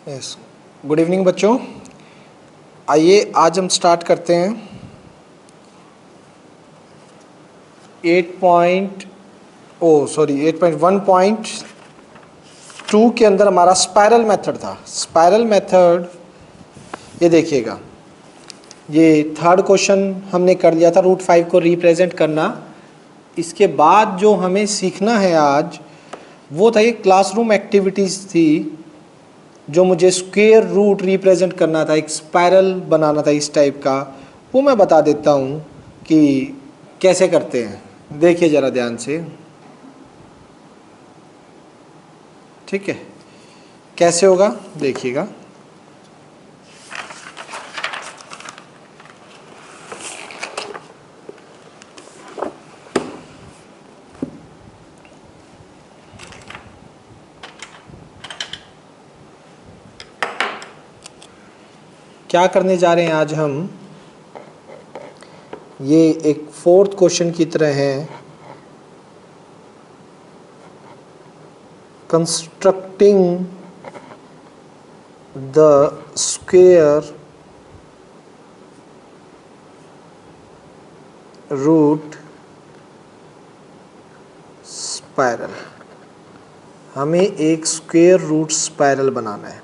Yes, good evening बच्चों। आइए आज हम स्टार्ट करते हैं 8.1.2 के अंदर हमारा स्पायरल मेथड था। स्पायरल मेथड ये देखिएगा, ये थर्ड क्वेश्चन हमने कर लिया था, रूट 5 को रिप्रेजेंट करना। इसके बाद जो हमें सीखना है आज वो था, ये क्लासरूम एक्टिविटीज़ थी जो मुझे स्क्वायर रूट रिप्रेजेंट करना था, एक स्पायरल बनाना था इस टाइप का। वो मैं बता देता हूँ कि कैसे करते हैं। देखिए ज़रा ध्यान से, ठीक है, कैसे होगा देखिएगा। क्या करने जा रहे हैं आज हम, ये एक फोर्थ क्वेश्चन की तरह है, constructing the square root spiral. हमें एक स्क्वायर रूट स्पायरल बनाना है,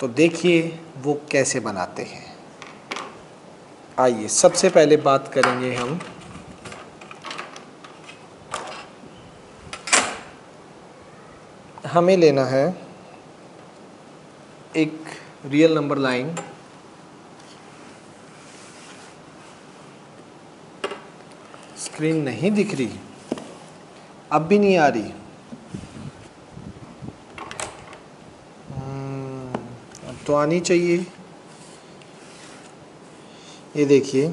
तो देखिए वो कैसे बनाते हैं। आइए सबसे पहले बात करेंगे हम हमें लेना है एक रियल नंबर लाइन। स्क्रीन नहीं दिख रही, अब भी नहीं आ रही। अब तो आनी चाहिए। ये देखिए,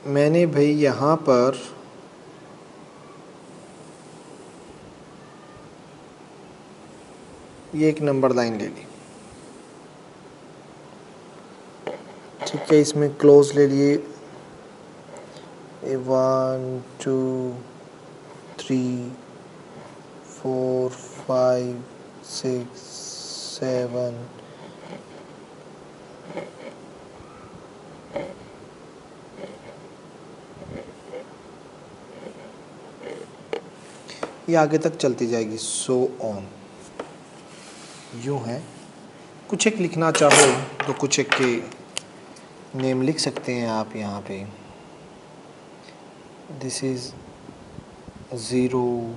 मैंने भाई यहाँ पर ये एक नंबर लाइन ले ली, ठीक है। इसमें क्लोज ले लिए 1 2 3 4 5 6 7। ये आगे तक चलती जाएगी, सो ऑन। यूँ है। कुछ एक लिखना चाहो तो कुछ एक के नेम लिख सकते हैं आप यहाँ पे। This is 0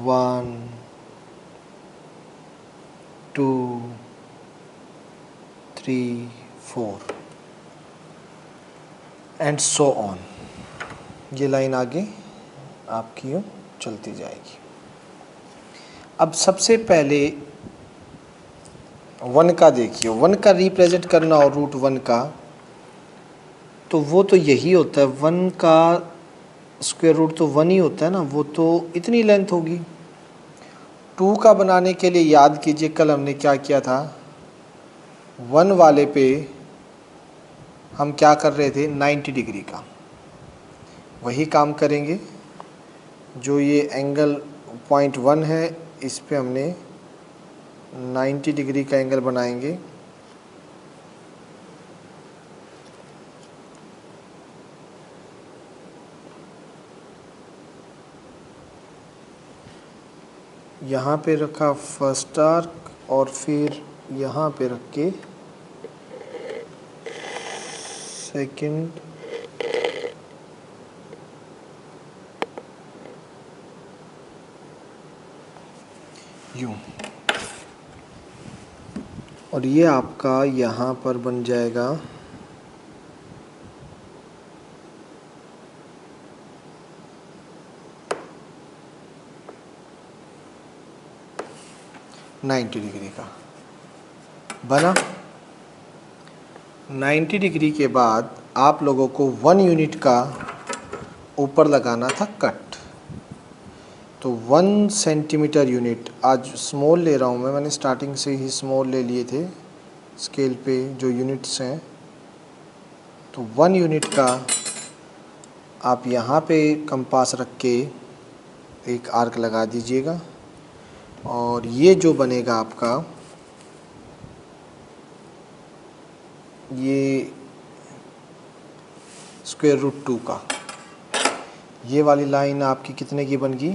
1 2 3 4 and so on. ये लाइन आगे आपकी यूँ चलती जाएगी। अब सबसे पहले 1 का देखिए, 1 का रिप्रेजेंट करना और रूट 1 का, तो वो तो यही होता है। 1 का स्क्वायर रूट तो 1 ही होता है ना, वो तो इतनी लेंथ होगी। 2 का बनाने के लिए याद कीजिए कल हमने क्या किया था, 1 वाले पे हम क्या कर रहे थे, 90 डिग्री का। वही काम करेंगे, जो ये एंगल पॉइंट 1 है इस पे हमने 90 डिग्री का एंगल बनाएंगे। यहाँ पे रखा फर्स्ट आर्क और फिर यहाँ पे रख के सेकंड, यूँ। और ये आपका यहाँ पर बन जाएगा 90 डिग्री का बना। 90 डिग्री के बाद आप लोगों को 1 यूनिट का ऊपर लगाना था कट, तो 1 सेंटीमीटर यूनिट। आज स्मॉल ले रहा हूँ मैंने स्टार्टिंग से ही स्मॉल ले लिए थे स्केल पे जो यूनिट्स हैं। तो 1 यूनिट का आप यहाँ पे कंपास रख के एक आर्क लगा दीजिएगा और ये जो बनेगा आपका ये स्क्वायर रूट 2 का, ये वाली लाइन आपकी कितने की बन गई?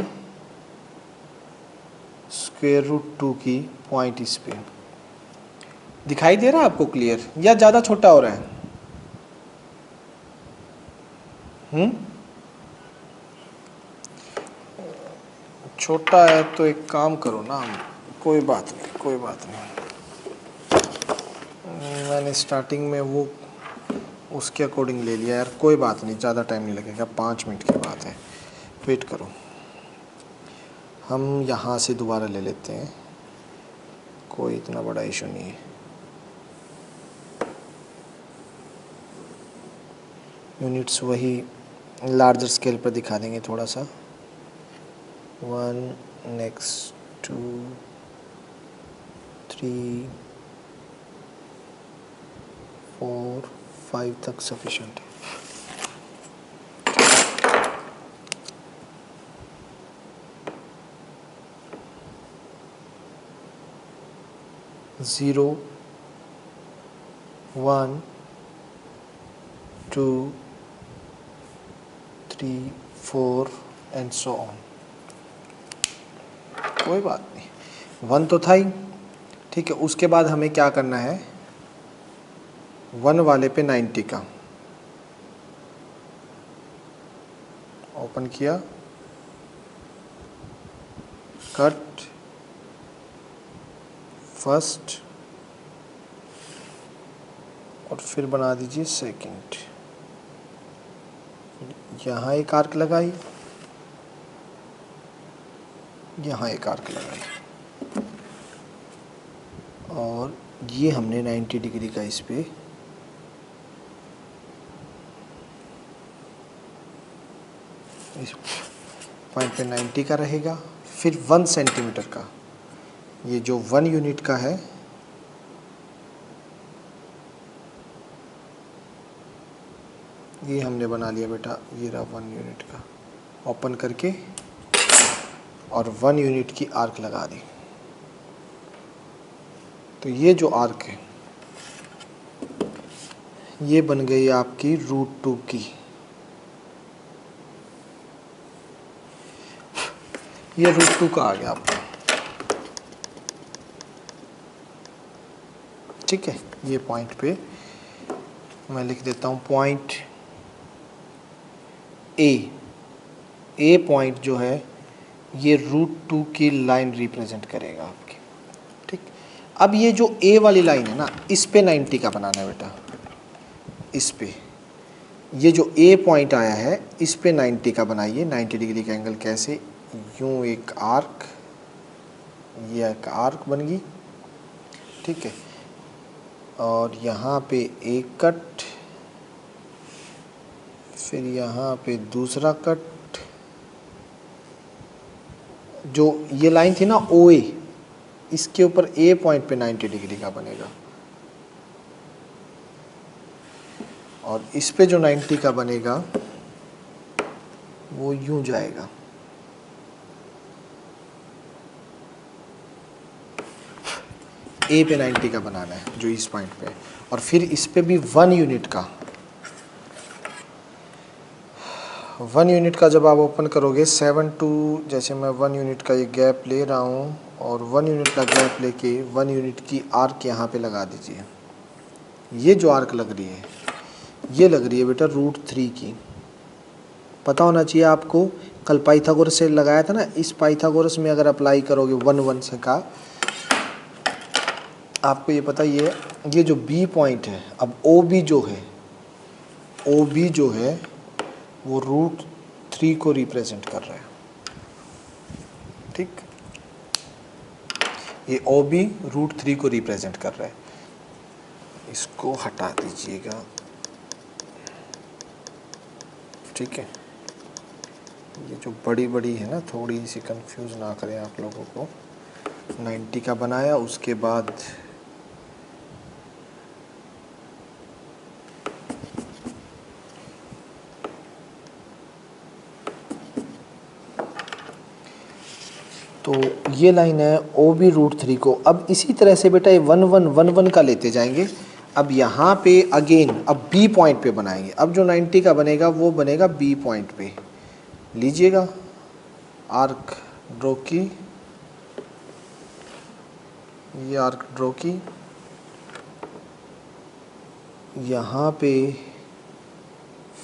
स्क्वायर रूट 2 की पॉइंट इस पे दिखाई दे रहा है आपको क्लियर, या ज़्यादा छोटा हो रहा है? छोटा है तो एक काम करो ना, कोई बात नहीं, कोई बात नहीं। मैंने स्टार्टिंग में वो उसके अकॉर्डिंग ले लिया यार, कोई बात नहीं, ज़्यादा टाइम नहीं लगेगा, 5 मिनट की बात है, वेट करो। हम यहाँ से दोबारा ले लेते हैं, कोई इतना बड़ा इशू नहीं है। यूनिट्स वही लार्जर स्केल पर दिखा देंगे थोड़ा सा। 1 नेक्स्ट 2 3 4 5 तक सफिशेंट है। Zero 1 2 3 4 and so on. कोई बात नहीं, 1 तो था ही, ठीक है। उसके बाद हमें क्या करना है, 1 वाले पे 90 का ओपन किया, कट फर्स्ट और फिर बना दीजिए सेकंड। यहाँ एक आर्क लगाई, यहाँ एक आर्क लगाई और ये हमने 90 डिग्री का इस पे इस पॉइंट पे 90 का रहेगा। फिर 1 सेंटीमीटर का, ये जो 1 यूनिट का है ये हमने बना लिया बेटा, ये रहा 1 यूनिट का, ओपन करके और 1 यूनिट की आर्क लगा दी। तो ये जो आर्क है ये बन गई आपकी रूट 2 की। ये रूट 2 का आ गया आपका, ठीक है। ये पॉइंट पे मैं लिख देता हूँ पॉइंट ए पॉइंट जो है ये रूट 2 की लाइन रिप्रेजेंट करेगा आपकी, ठीक। अब ये जो ए वाली लाइन है ना, इस पे 90 का बनाना है बेटा, इस पे ये जो ए पॉइंट आया है इस पे 90 का बनाइए। 90 डिग्री का एंगल कैसे, यूँ एक आर्क, ये एक आर्क बन गई, ठीक है। और यहाँ पे एक कट, फिर यहाँ पे दूसरा कट, जो ये लाइन थी ना ओ ए, इसके ऊपर ए पॉइंट पे 90 डिग्री का बनेगा और इस पे जो 90 का बनेगा वो यूं जाएगा, ए पे 90 का बनाना है जो इस पॉइंट पे, और फिर इस पे भी 1 यूनिट का, 1 यूनिट का जब आप ओपन करोगे 7 टू, जैसे मैं 1 यूनिट का ये गैप ले रहा हूँ और 1 यूनिट का गैप लेके 1 यूनिट की आर्क यहाँ पे लगा दीजिए। ये जो आर्क लग रही है ये लग रही है बेटा रूट 3 की। पता होना चाहिए आपको, कल पाइथागोरस से लगाया था ना, इस पाइथागोरस में अगर अप्लाई करोगे 1 से का, आपको ये पता ये जो बी पॉइंट है, अब ओ बी जो है, ओ बी जो है वो रूट 3 को रिप्रेजेंट कर रहा है, ठीक। ये ओ बी रूट 3 को रिप्रेजेंट कर रहा है, इसको हटा दीजिएगा, ठीक है। ये जो बड़ी बड़ी है ना, थोड़ी सी कंफ्यूज ना करें आप लोगों को। 90 का बनाया, उसके बाद तो ये लाइन है ओ बी √3 को। अब इसी तरह से बेटा ये 1 1 1 1 का लेते जाएंगे। अब यहाँ पे अगेन अब बी पॉइंट पे बनाएंगे। अब जो 90 का बनेगा वो बनेगा बी पॉइंट पे। लीजिएगा आर्क ड्रॉ की, ये आर्क ड्रॉ की, यहाँ पे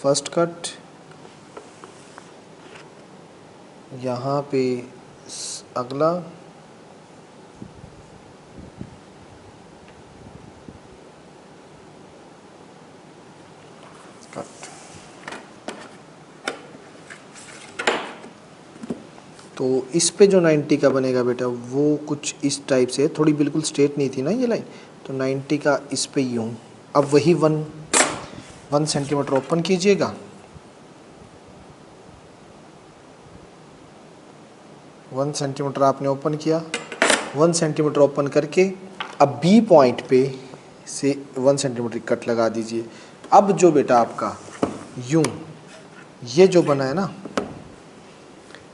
फर्स्ट कट, यहाँ पे अगला, कट। तो इस पे जो 90 का बनेगा बेटा वो कुछ इस टाइप से, थोड़ी बिल्कुल स्ट्रेट नहीं थी ना ये लाइन, तो 90 का इस पे यूँ। अब वही 1 सेंटीमीटर ओपन कीजिएगा, 1 सेंटीमीटर आपने ओपन किया। 1 सेंटीमीटर ओपन करके अब बी पॉइंट पे से 1 सेंटीमीटर कट लगा दीजिए। अब जो बेटा आपका यूं ये जो बना है ना,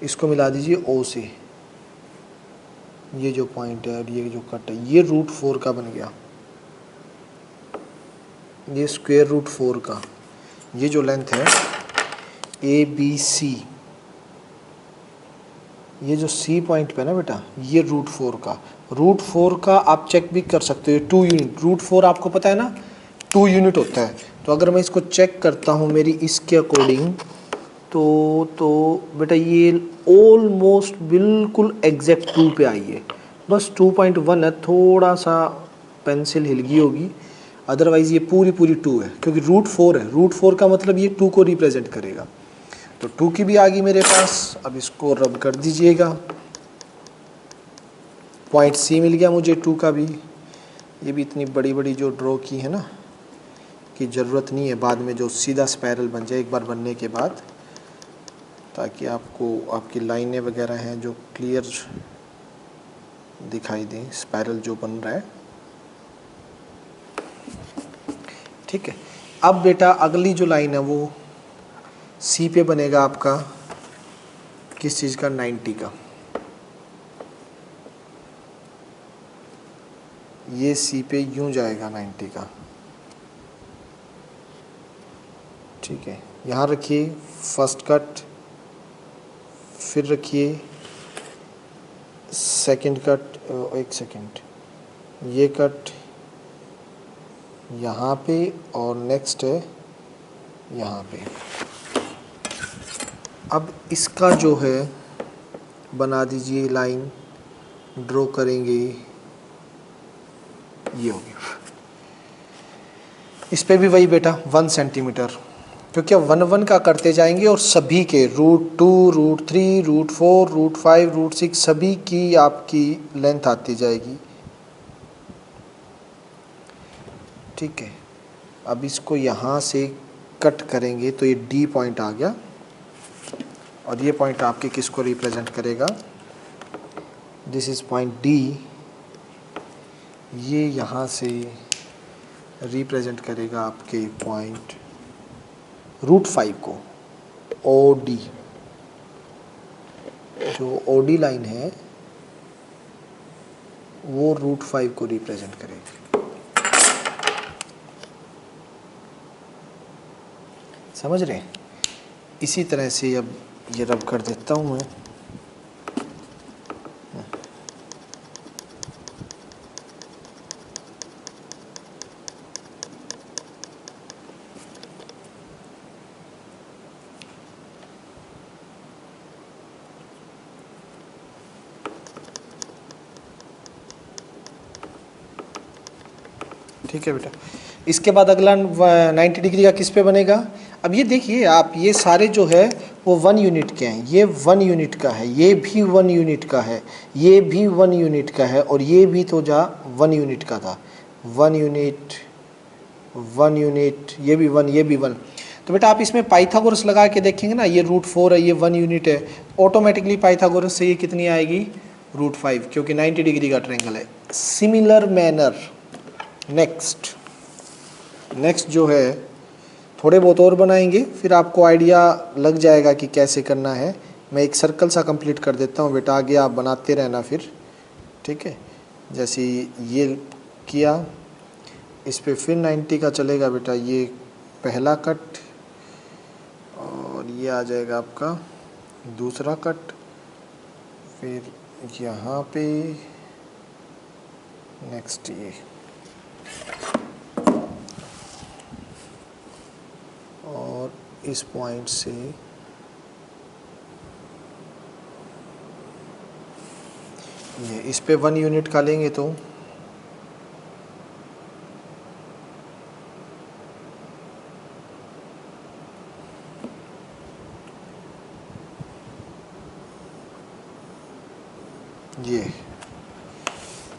इसको मिला दीजिए ओ से। ये जो पॉइंट है और ये जो कट है ये √4 का बन गया, ये स्क्वायर √4 का। ये जो लेंथ है ए बी सी, ये जो सी पॉइंट पे ना बेटा ये √4 का, √4 का आप चेक भी कर सकते हो 2 यूनिट। √4 आपको पता है ना 2 यूनिट होता है। तो अगर मैं इसको चेक करता हूँ मेरी इसके अकॉर्डिंग तो बेटा ये ऑलमोस्ट बिल्कुल एग्जैक्ट 2 पे आई है। बस 2.1 है, थोड़ा सा पेंसिल हिल गई होगी, अदरवाइज़ ये पूरी 2 है, क्योंकि √4 है। √4 का मतलब ये 2 को रिप्रेजेंट करेगा। तो 2 की भी आ गई मेरे पास। अब इसको रब कर दीजिएगा, पॉइंट सी मिल गया मुझे 2 का भी। ये भी इतनी बड़ी बड़ी जो ड्रॉ की है ना कि ज़रूरत नहीं है बाद में जो सीधा स्पायरल बन जाए एक बार बनने के बाद, ताकि आपको आपकी लाइनें वगैरह हैं जो क्लियर दिखाई दें, स्पायरल जो बन रहा है। ठीक है। अब बेटा अगली जो लाइन है वो सी पे बनेगा आपका किस चीज़ का, 90 का। ये सी पे यूं जाएगा 90 का। ठीक है, यहाँ रखिए फर्स्ट कट, फिर रखिए सेकंड कट, एक सेकंड, ये कट यहाँ पे और नेक्स्ट है यहाँ पे। अब इसका जो है बना दीजिए लाइन, ड्रॉ करेंगे, ये होगी। इस पे भी वही बेटा 1 सेंटीमीटर, क्योंकि अब 1 1 का करते जाएंगे और सभी के √2 √3 √4 √5 √6 सभी की आपकी लेंथ आती जाएगी। ठीक है। अब इसको यहाँ से कट करेंगे तो ये डी पॉइंट आ गया, और ये पॉइंट आपके किसको रिप्रेजेंट करेगा, दिस इज़ पॉइंट डी। ये यहाँ से रिप्रेजेंट करेगा आपके पॉइंट √5 को, ओ डी। जो ओ डी लाइन है वो √5 को रिप्रेजेंट करेगी। समझ रहे हैं? इसी तरह से अब ये रब कर देता हूँ मैं। ठीक है बेटा। इसके बाद अगला 90 डिग्री का किस पे बनेगा। अब ये देखिए आप, ये सारे जो है वो 1 यूनिट के हैं। ये 1 यूनिट का है, ये भी 1 यूनिट का है, ये भी 1 यूनिट का है, और ये भी तो 1 यूनिट का था। 1 यूनिट 1 यूनिट, ये भी 1, ये भी 1। तो बेटा आप इसमें पाइथागोरस लगा के देखेंगे ना, ये √4 है, ये 1 यूनिट है, ऑटोमेटिकली पाइथागोरस से ये कितनी आएगी, √5, क्योंकि 90 डिग्री का ट्रायंगल है। सिमिलर मैनर नेक्स्ट जो है थोड़े बहुत और बनाएंगे, फिर आपको आइडिया लग जाएगा कि कैसे करना है। मैं एक सर्कल सा कंप्लीट कर देता हूँ बेटा, आगे आप बनाते रहना फिर, ठीक है। जैसे ये किया, इस पे फिर 90 का चलेगा बेटा, ये पहला कट और ये आ जाएगा आपका दूसरा कट, फिर यहाँ पे नेक्स्ट ये, और इस पॉइंट से ये इस पे 1 यूनिट का लेंगे तो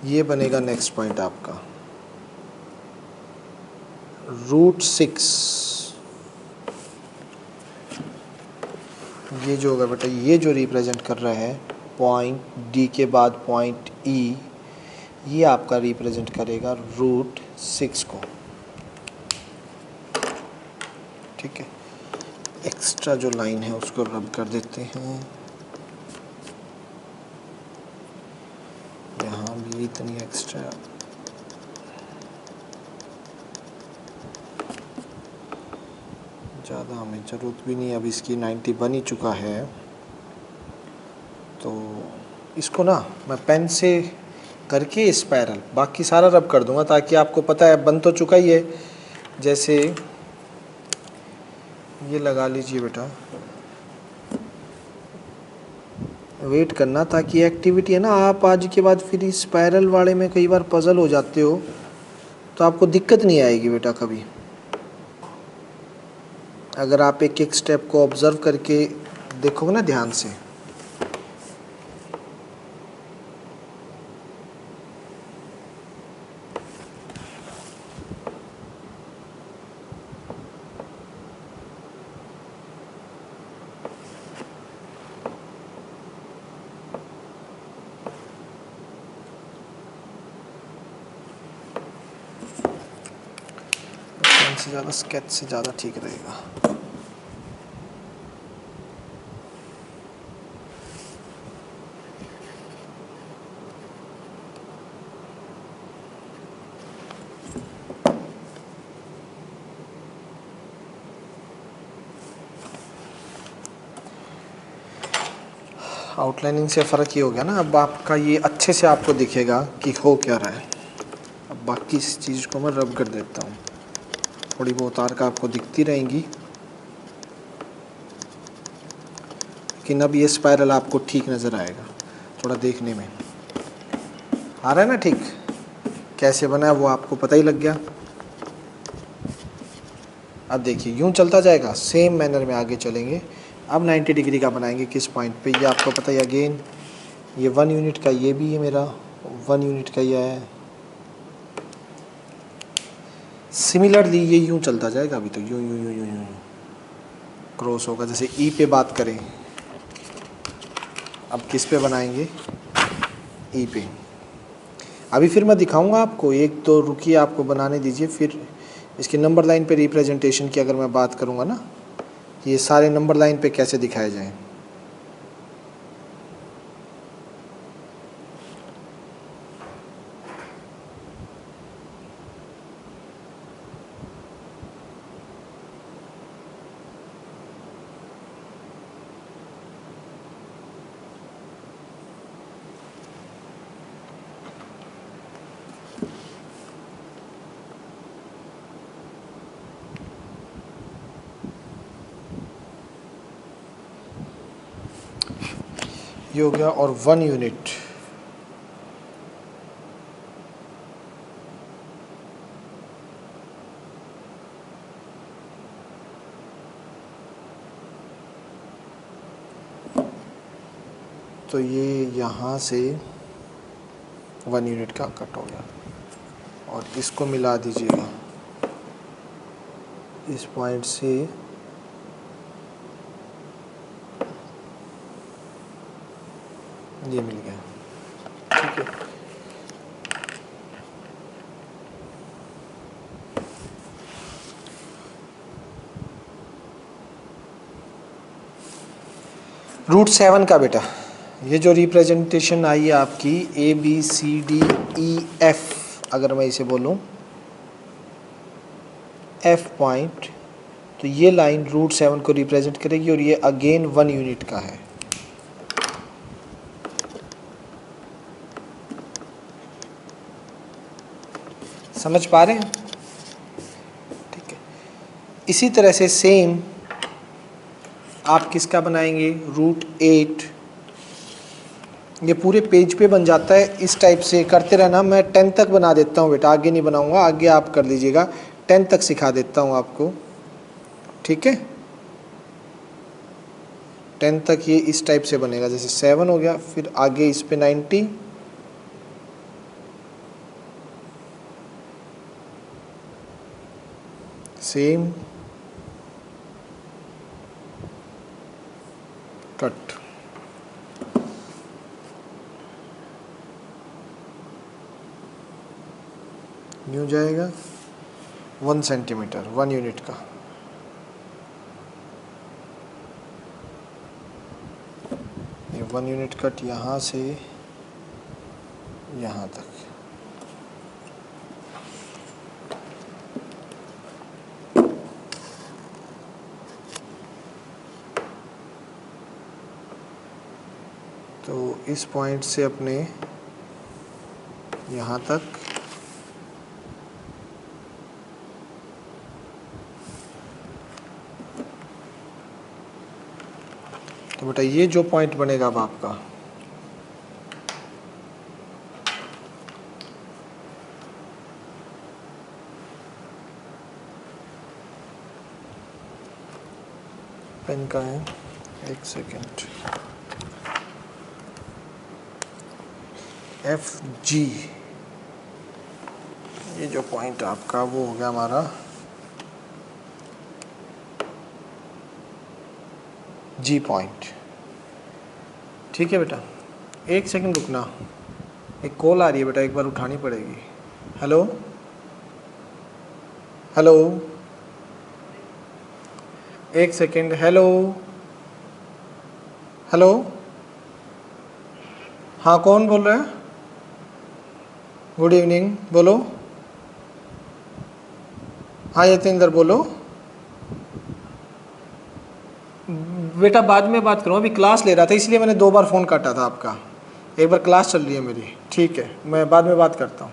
ये बनेगा नेक्स्ट पॉइंट आपका √6। ये जो होगा बेटा, ये जो रिप्रेजेंट कर रहा है पॉइंट डी के बाद पॉइंट ई, ये आपका रिप्रेजेंट करेगा √6 को, ठीक है। एक्स्ट्रा जो लाइन है उसको रब कर देते हैं, यहाँ भी इतनी एक्स्ट्रा, ज़्यादा हमें ज़रूरत भी नहीं, अब इसकी 90 बन ही चुका है। तो इसको ना मैं पेन से करके स्पायरल बाकी सारा रब कर दूंगा, ताकि आपको पता है बन तो चुका ही है। जैसे ये लगा लीजिए बेटा, वेट करना, ताकि एक्टिविटी है ना, आप आज के बाद फिर स्पायरल वाले में कई बार पजल हो जाते हो, तो आपको दिक्कत नहीं आएगी बेटा कभी, अगर आप एक एक स्टेप को ऑब्जर्व करके देखोगे ना ध्यान से। से ज़्यादा स्केच से ज़्यादा ठीक रहेगा। आउटलाइनिंग से फ़र्क ये हो गया ना, अब आपका ये अच्छे से आपको दिखेगा कि हो क्या रहा है। अब बाकी इस चीज़ को मैं रब कर देता हूँ, थोड़ी बहुत आर का आपको दिखती रहेंगी, लेकिन अब ये स्पायरल आपको ठीक नज़र आएगा, थोड़ा देखने में आ रहा है ना ठीक। कैसे बना है वो आपको पता ही लग गया। अब देखिए यूँ चलता जाएगा, सेम मैनर में आगे चलेंगे। अब 90 डिग्री का बनाएंगे किस पॉइंट पे, ये आपको पता है। अगेन ये 1 यूनिट का, ये भी है मेरा 1 यूनिट का, ये है। सिमिलरली ये यूँ चलता जाएगा, अभी तो यूँ यूँ यूँ यूँ यूँ क्रॉस होगा। जैसे ई पे बात करें, अब किस पे बनाएंगे, ई पे। अभी फिर मैं दिखाऊंगा आपको, एक तो रुकिए, आपको बनाने दीजिए। फिर इसकी नंबर लाइन पे रिप्रेजेंटेशन की अगर मैं बात करूंगा ना, ये सारे नंबर लाइन पे कैसे दिखाए जाएं। ये हो गया, और 1 यूनिट तो ये यहाँ से 1 यूनिट का कट हो गया, और इसको मिला दीजिएगा इस पॉइंट से, ये मिल गया, ठीक है। रूट 7 का बेटा ये जो रिप्रेजेंटेशन आई है आपकी ABCDEF, अगर मैं इसे बोलूं F पॉइंट, तो ये लाइन रूट 7 को रिप्रेजेंट करेगी और ये अगेन 1 यूनिट का है। समझ पा रहे हैं? ठीक है। इसी तरह से सेम आप किसका बनाएंगे, रूट 8। ये पूरे पेज पे बन जाता है, इस टाइप से करते रहना। मैं 10 तक बना देता हूँ बेटा, आगे नहीं बनाऊंगा, आगे आप कर लीजिएगा। 10 तक सिखा देता हूँ आपको, ठीक है। 10 तक ये इस टाइप से बनेगा, जैसे 7 हो गया, फिर आगे इस पे 90, सेम कट। यूँ जाएगा 1 सेंटीमीटर, 1 यूनिट का। ये 1 यूनिट कट यहाँ से यहाँ तक। तो इस पॉइंट से अपने यहाँ तक तो बेटा ये जो पॉइंट बनेगा अब आपका, पेन का है, एक सेकेंड, FG, ये जो पॉइंट आपका वो हो गया हमारा G पॉइंट। ठीक है बेटा, एक सेकंड रुकना, एक कॉल आ रही है बेटा, एक बार उठानी पड़ेगी। हेलो हेलो, एक सेकंड, हेलो हेलो, हाँ कौन बोल रहे हैं? गुड इवनिंग, बोलो। हाँ यतेंद्र बोलो। बेटा बाद में बात करूँ, अभी क्लास ले रहा था इसलिए मैंने 2 बार फ़ोन काटा था आपका। एक बार क्लास चल रही है मेरी, ठीक है, मैं बाद में बात करता हूँ।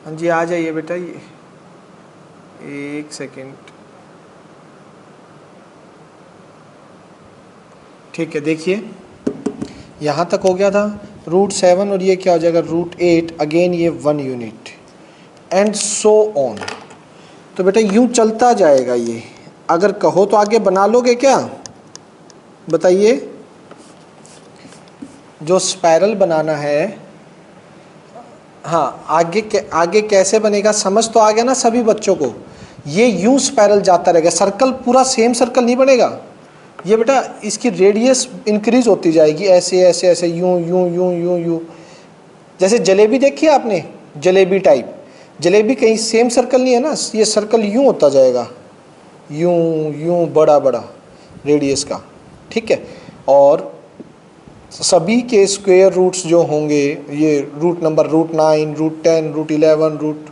हाँ जी आ जाइए बेटा, ये एक सेकेंड, ठीक है। देखिए यहाँ तक हो गया था रूट 7 और ये क्या हो जाएगा रूट 8, अगेन ये 1 यूनिट एंड सो ऑन। तो बेटा यूँ चलता जाएगा ये। अगर कहो तो आगे बना लोगे क्या, बताइए। जो स्पाइरल बनाना है, हाँ आगे कैसे बनेगा समझ तो आ गया ना सभी बच्चों को। ये यूं स्पाइरल जाता रहेगा, सर्कल पूरा सेम सर्कल नहीं बनेगा ये बेटा, इसकी रेडियस इंक्रीज होती जाएगी, ऐसे ऐसे ऐसे यूं यूं यूं यूं यूं। जैसे जलेबी देखी है आपने, जलेबी टाइप, जलेबी कहीं सेम सर्कल नहीं है ना, ये सर्कल यूं होता जाएगा, यूं यूं बड़ा बड़ा रेडियस का, ठीक है। और सभी के स्क्वायर रूट्स जो होंगे, ये root number root 9, root 10, root 11, root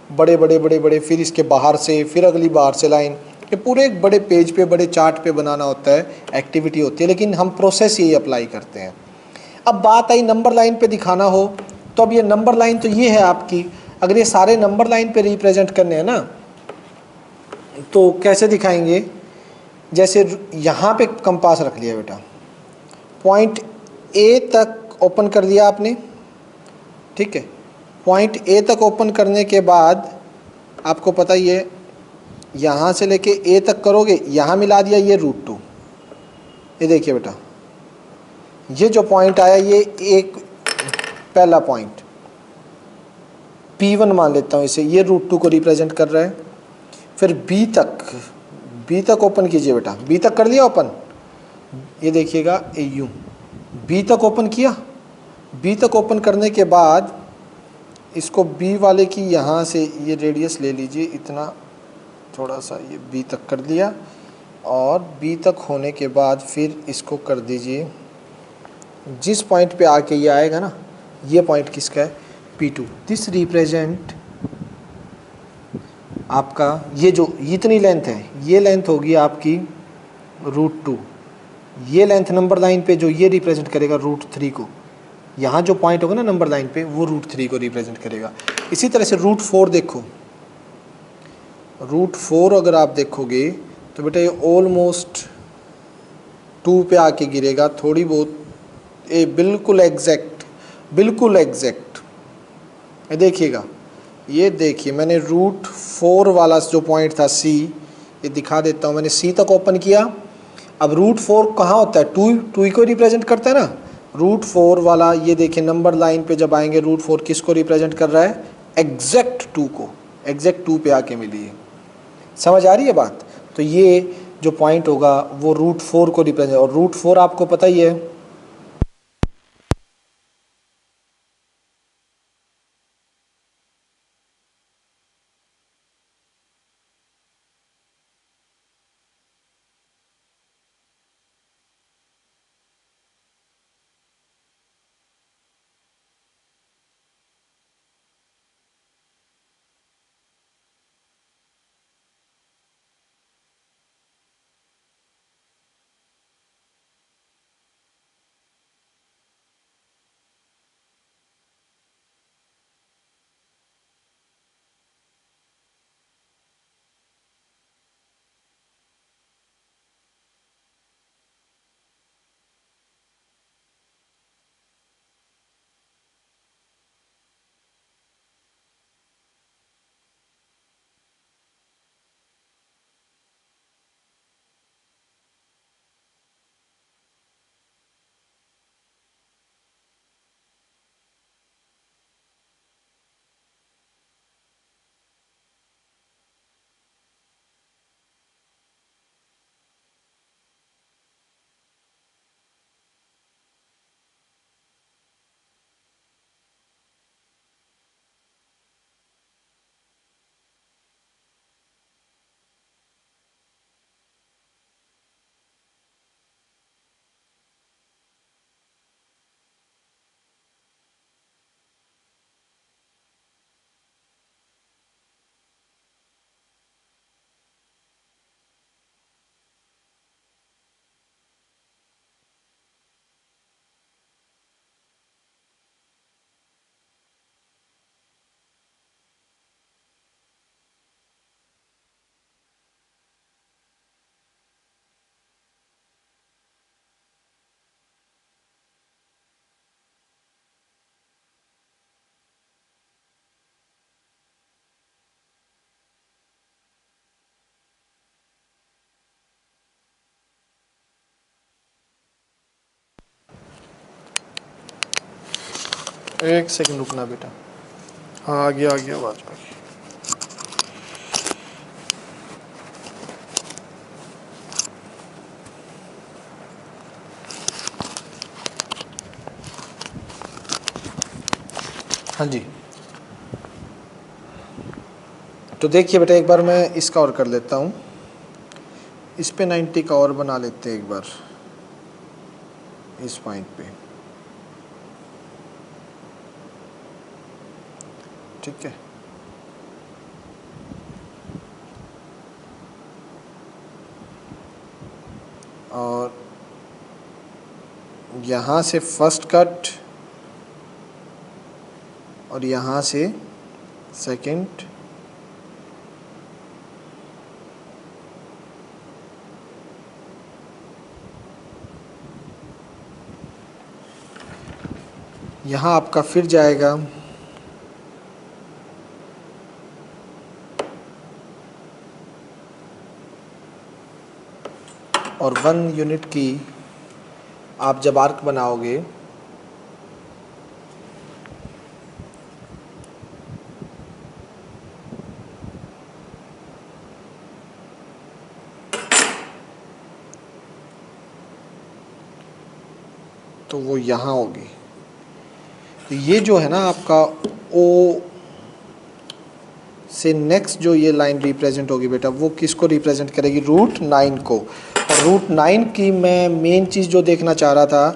बड़े बड़े बड़े बड़े, फिर इसके बाहर से, फिर अगली बाहर से लाइन, ये पूरे एक बड़े पेज पे बड़े चार्ट पे बनाना होता है, एक्टिविटी होती है, लेकिन हम प्रोसेस यही अप्लाई करते हैं। अब बात आई नंबर लाइन पे दिखाना हो, तो अब ये नंबर लाइन तो ये है आपकी, अगर ये सारे नंबर लाइन पे रिप्रेजेंट करने हैं ना, तो कैसे दिखाएंगे। जैसे यहाँ पे कंपास रख लिया बेटा, पॉइंट ए तक ओपन कर दिया आपने, ठीक है। पॉइंट ए तक ओपन करने के बाद आपको पता ही है, यहाँ से लेके ए तक करोगे, यहाँ मिला दिया ये रूट 2। ये देखिए बेटा, ये जो पॉइंट आया ये एक पहला पॉइंट P1 मान लेता हूँ इसे, ये रूट 2 को रिप्रेजेंट कर रहा है। फिर B तक, बी तक ओपन कीजिए बेटा, बी तक कर लिया ओपन, ये देखिएगा ए यू, बी तक ओपन किया, बी तक ओपन करने के बाद इसको बी वाले की यहाँ से ये रेडियस ले लीजिए इतना, थोड़ा सा ये बी तक कर दिया, और बी तक होने के बाद फिर इसको कर दीजिए, जिस पॉइंट पे आके ये आएगा ना, ये पॉइंट किसका है, P2। दिस रिप्रेजेंट आपका ये जो इतनी लेंथ है, ये लेंथ होगी आपकी √2, ये लेंथ नंबर लाइन पे जो ये रिप्रेजेंट करेगा √3 को, यहाँ जो पॉइंट होगा ना नंबर लाइन पे वो √3 को रिप्रेजेंट करेगा। इसी तरह से √4 देखो, √4 अगर आप देखोगे तो बेटा ये ऑलमोस्ट 2 पे आके गिरेगा, थोड़ी बहुत ये बिल्कुल एग्जैक्ट, बिल्कुल एग्जैक्ट। ये देखिएगा, ये देखिए मैंने √4 वाला जो पॉइंट था C, ये दिखा देता हूँ, मैंने C तक ओपन किया। अब √4 कहाँ होता है, 2 को रिप्रेजेंट करता है ना, √4 वाला ये देखिए नंबर लाइन पे जब आएंगे √4 किसको रिप्रेजेंट कर रहा है, एग्जैक्ट 2 को, एग्जैक्ट 2 पे आके मिली है। समझ आ रही है बात। तो ये जो पॉइंट होगा वो √4 को रिप्रेजेंट, और √4 आपको पता ही है एक सेकंड रुकना बेटा। हाँ आ गया आवाज आ गई। हाँ जी, तो देखिए बेटा एक बार मैं इसका और कर लेता हूँ, इस पे 90 का और बना लेते हैं एक बार इस पॉइंट पे, ठीक है। और यहाँ से फर्स्ट कट और यहाँ से सेकंड, यहाँ आपका फिर जाएगा और 1 यूनिट की आप जब आर्क बनाओगे तो वो यहाँ होगी। तो ये जो है ना आपका ओ से नेक्स्ट जो ये लाइन रिप्रेजेंट होगी बेटा, वो किसको रिप्रेजेंट करेगी? √9 को। और √9 की मैं मेन चीज़ जो देखना चाह रहा था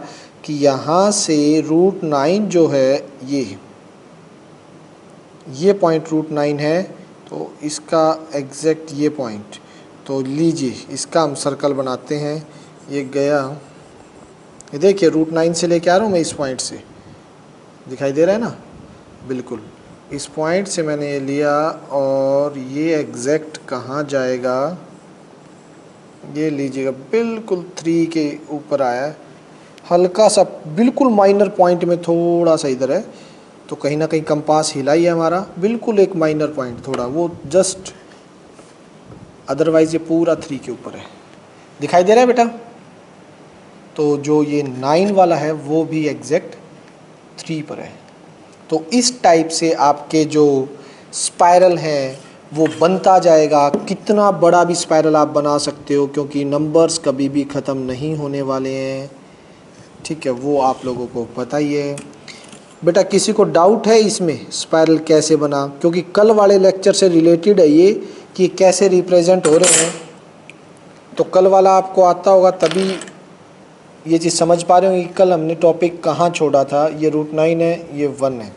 कि यहाँ से √9 जो है ये पॉइंट √9 है, तो इसका एग्जैक्ट ये पॉइंट, तो लीजिए इसका हम सर्कल बनाते हैं। ये गया, ये देखिए √9 से लेके आ रहा हूँ मैं, इस पॉइंट से दिखाई दे रहा है ना, बिल्कुल इस पॉइंट से मैंने ये लिया और ये एग्जैक्ट कहाँ जाएगा, ये लीजिएगा बिल्कुल 3 के ऊपर आया है, हल्का सा बिल्कुल माइनर पॉइंट में थोड़ा सा इधर है, तो कहीं ना कहीं कंपास हिला ही है हमारा, बिल्कुल एक माइनर पॉइंट थोड़ा वो जस्ट, अदरवाइज ये पूरा 3 के ऊपर है। दिखाई दे रहा है बेटा? तो जो ये 9 वाला है वो भी एग्जैक्ट 3 पर है। तो इस टाइप से आपके जो स्पाइरल हैं वो बनता जाएगा। कितना बड़ा भी स्पाइरल आप बना सकते हो, क्योंकि नंबर्स कभी भी ख़त्म नहीं होने वाले हैं, ठीक है, वो आप लोगों को पता ही है। बेटा किसी को डाउट है इसमें स्पाइरल कैसे बना? क्योंकि कल वाले लेक्चर से रिलेटेड है ये कि कैसे रिप्रेजेंट हो रहे हैं, तो कल वाला आपको आता होगा तभी ये चीज़ समझ पा रहे हो कि कल हमने टॉपिक कहाँ छोड़ा था। ये √9 है, ये 1 है।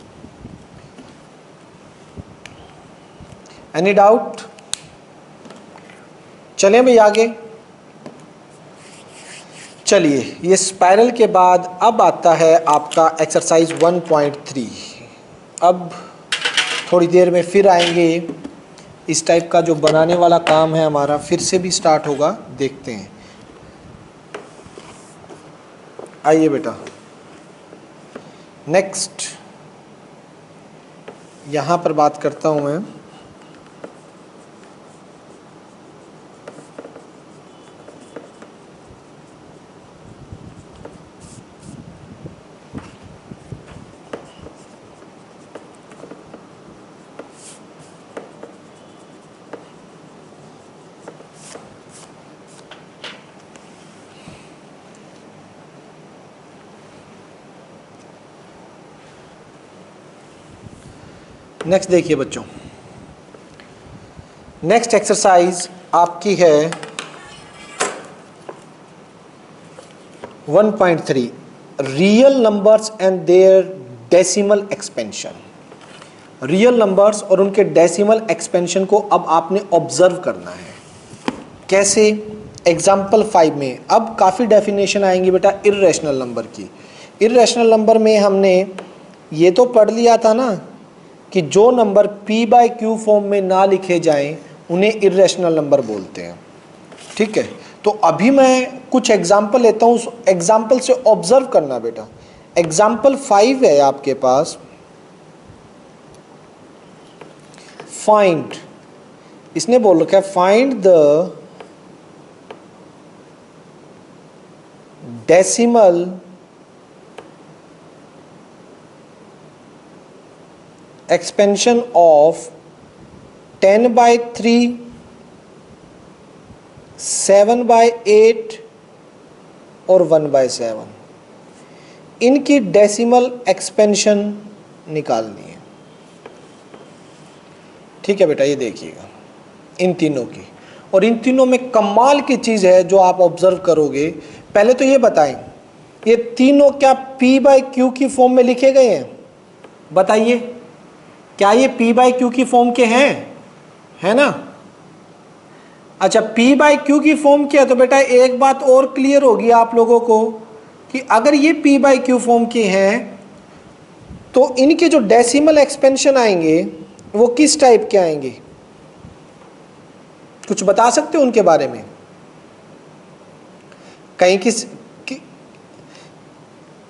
Any doubt? चलें भाई आगे। चलिए, ये स्पाइरल के बाद अब आता है आपका एक्सरसाइज 1.3। अब थोड़ी देर में फिर आएंगे, इस टाइप का जो बनाने वाला काम है हमारा फिर से भी स्टार्ट होगा, देखते हैं। आइए बेटा, नेक्स्ट यहाँ पर बात करता हूँ मैं। नेक्स्ट देखिए बच्चों, नेक्स्ट एक्सरसाइज आपकी है 1.3, real numbers and their decimal expansion. Real numbers और उनके डेसिमल एक्सपेंशन को अब आपने ऑब्जर्व करना है। कैसे? एग्जाम्पल 5 में अब काफ़ी डेफिनेशन आएंगी बेटा इर्रेशनल नंबर की। इर्रेशनल नंबर में हमने ये तो पढ़ लिया था ना कि जो नंबर p/q फॉर्म में ना लिखे जाएं उन्हें इर्रेशनल नंबर बोलते हैं, ठीक है। तो अभी मैं कुछ एग्जाम्पल लेता हूँ, उस एग्जाम्पल से ऑब्जर्व करना बेटा। एग्जाम्पल 5 है आपके पास, फाइंड, इसने बोल रखा है find the decimal expansion of 10/3, 7/8 और 1/7। इनकी डेसिमल एक्सपेंशन निकालनी है, ठीक है बेटा। ये देखिएगा इन तीनों की, और इन तीनों में कमाल की चीज़ है जो आप ऑब्जर्व करोगे। पहले तो ये बताएं, ये तीनों क्या p/q की फॉर्म में लिखे गए हैं? बताइए, क्या ये p/q की फॉर्म के हैं? है ना? अच्छा, p/q की फॉर्म के है तो बेटा एक बात और क्लियर होगी आप लोगों को कि अगर ये p/q फॉर्म के हैं तो इनके जो डेसिमल एक्सपेंशन आएंगे वो किस टाइप के आएंगे? कुछ बता सकते हो उनके बारे में? कहीं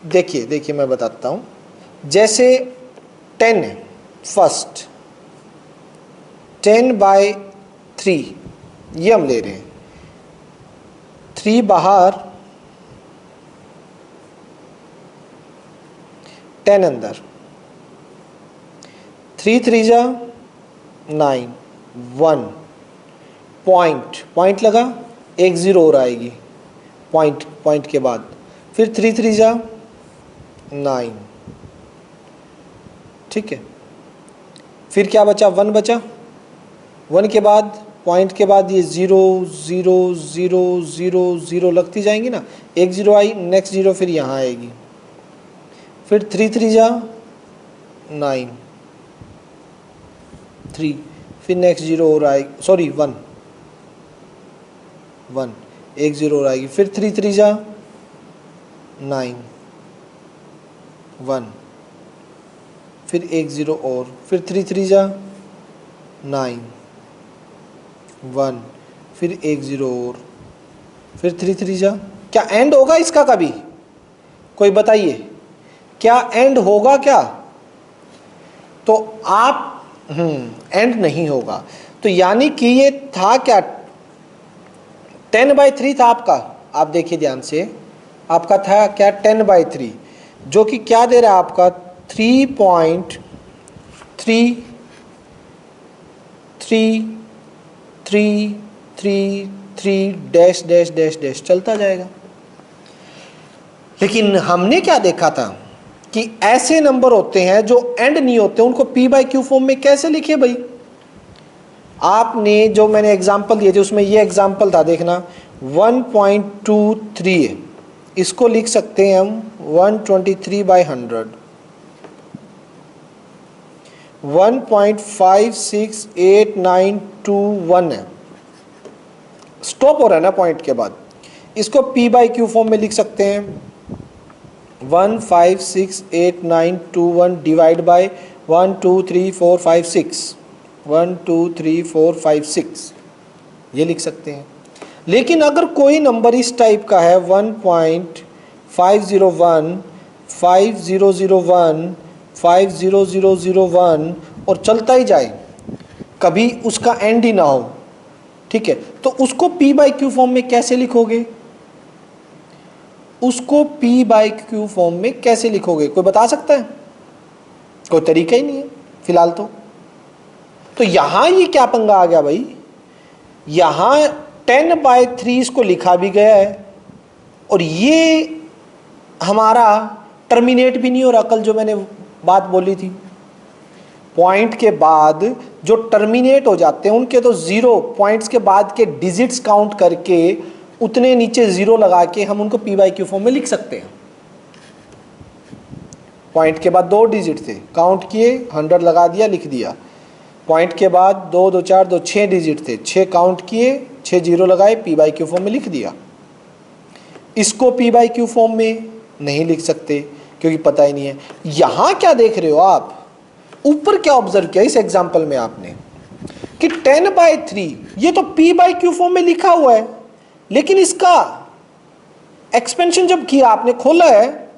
देखिए मैं बताता हूं। जैसे 10 है, फर्स्ट 10/3 ये हम ले रहे हैं, 3 बाहर 10 अंदर, 3 3 9, 1 पॉइंट लगा, 1 0 और आएगी पॉइंट के बाद, फिर 3 3 9, ठीक है। फिर क्या बचा, 1 बचा। 1 के बाद पॉइंट के बाद ये 0 0 0 0 0 लगती जाएंगी ना, एक 0 आई, नेक्स्ट 0 फिर यहाँ आएगी, फिर 3 3 जा 9 3, फिर नेक्स्ट 0 और आएगी, सॉरी 1 1, एक 0 और आएगी, फिर 3 3 जा 9 1, फिर एक 0 और, फिर 3 3 जा 9 1, फिर एक 0 और, फिर 3 3 जा। क्या एंड होगा इसका कभी? कोई बताइए, क्या एंड होगा क्या? तो आप एंड नहीं होगा। तो यानी कि ये था क्या, 10/3 था आपका। आप देखिए ध्यान से, आपका था क्या 10/3, जो कि क्या दे रहा है आपका 3.33333 डैश डैश डैश डैश चलता जाएगा। लेकिन हमने क्या देखा था कि ऐसे नंबर होते हैं जो एंड नहीं होते, उनको p/q फॉर्म में कैसे लिखे भाई? आपने जो मैंने एग्जांपल दिए थे उसमें ये एग्जांपल था, देखना 1.23 है, इसको लिख सकते हैं हम 123/100, 1.56891 है, स्टॉप हो रहा है ना पॉइंट के बाद। इसको p/q फॉर्म में लिख सकते हैं 1568921 डिवाइड बाय 1 2 3 4 5 6, 1 2 3 4 5 6 ये लिख सकते हैं। लेकिन अगर कोई नंबर इस टाइप का है 1.501 5001 50001 और चलता ही जाए, कभी उसका एंड ही ना हो, ठीक है, तो उसको p/q फॉर्म में कैसे लिखोगे? उसको p/q फॉर्म में कैसे लिखोगे, कोई बता सकता है? कोई तरीका ही नहीं है फिलहाल तो यहां ये क्या पंगा आ गया भाई, यहां 10/3 इसको लिखा भी गया है और ये हमारा टर्मिनेट भी नहीं हो रहा। कल जो मैंने बात बोली थी, पॉइंट के बाद जो टर्मिनेट हो जाते हैं उनके तो 0 पॉइंट्स के बाद के डिजिट्स काउंट करके उतने नीचे 0 लगा के हम उनको p/q फॉर्म में लिख सकते हैं। पॉइंट के बाद 2 डिजिट थे, काउंट किए, 100 लगा दिया, लिख दिया। पॉइंट के बाद 2 2 4 2 6 डिजिट थे, 6 काउंट किए, 6 0 लगाए, p/q फॉर्म में लिख दिया। इसको p/q फॉर्म में नहीं लिख सकते क्योंकि पता ही नहीं है। यहां क्या देख रहे हो आप, ऊपर क्या ऑब्जर्व किया इस एग्जांपल में आपने कि 10/3 ये तो p/q फॉर्म में लिखा हुआ है, लेकिन इसका एक्सपेंशन जब किया आपने, खोला है,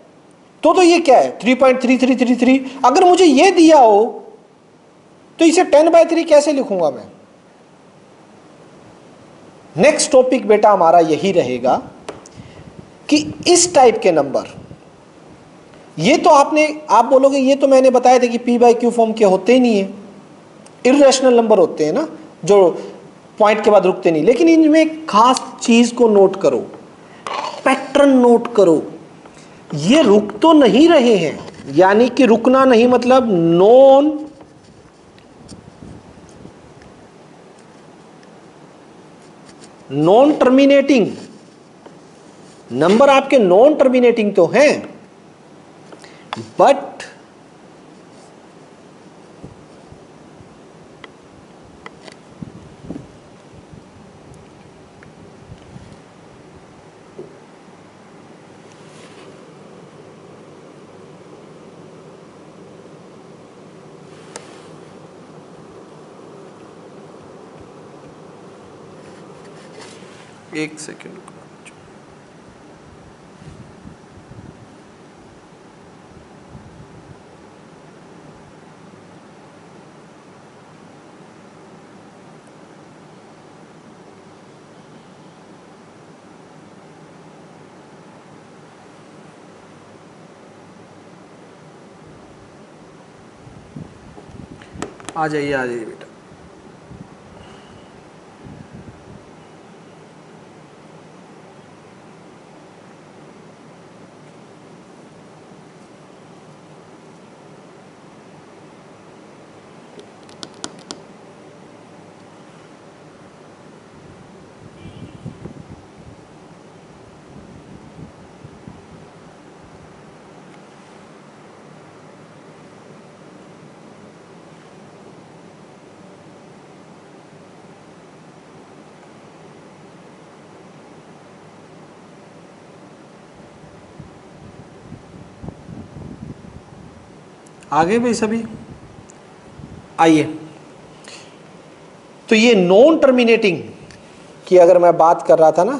तो ये क्या है 3.3333। अगर मुझे ये दिया हो तो इसे 10/3 कैसे लिखूंगा मैं? नेक्स्ट टॉपिक बेटा हमारा यही रहेगा कि इस टाइप के नंबर, ये तो आप बोलोगे ये तो मैंने बताया था कि p/q फॉर्म के होते ही नहीं है, इर्रेशनल नंबर होते हैं ना जो पॉइंट के बाद रुकते नहीं। लेकिन इनमें एक खास चीज को नोट करो, पैटर्न नोट करो, ये रुक तो नहीं रहे हैं, यानी कि रुकना नहीं मतलब नॉन टर्मिनेटिंग नंबर, आपके नॉन टर्मिनेटिंग तो हैं, बट एक सेकेंड, आ जाइए बेटा। आगे भाई सभी आइए। तो ये नॉन टर्मिनेटिंग की अगर मैं बात कर रहा था ना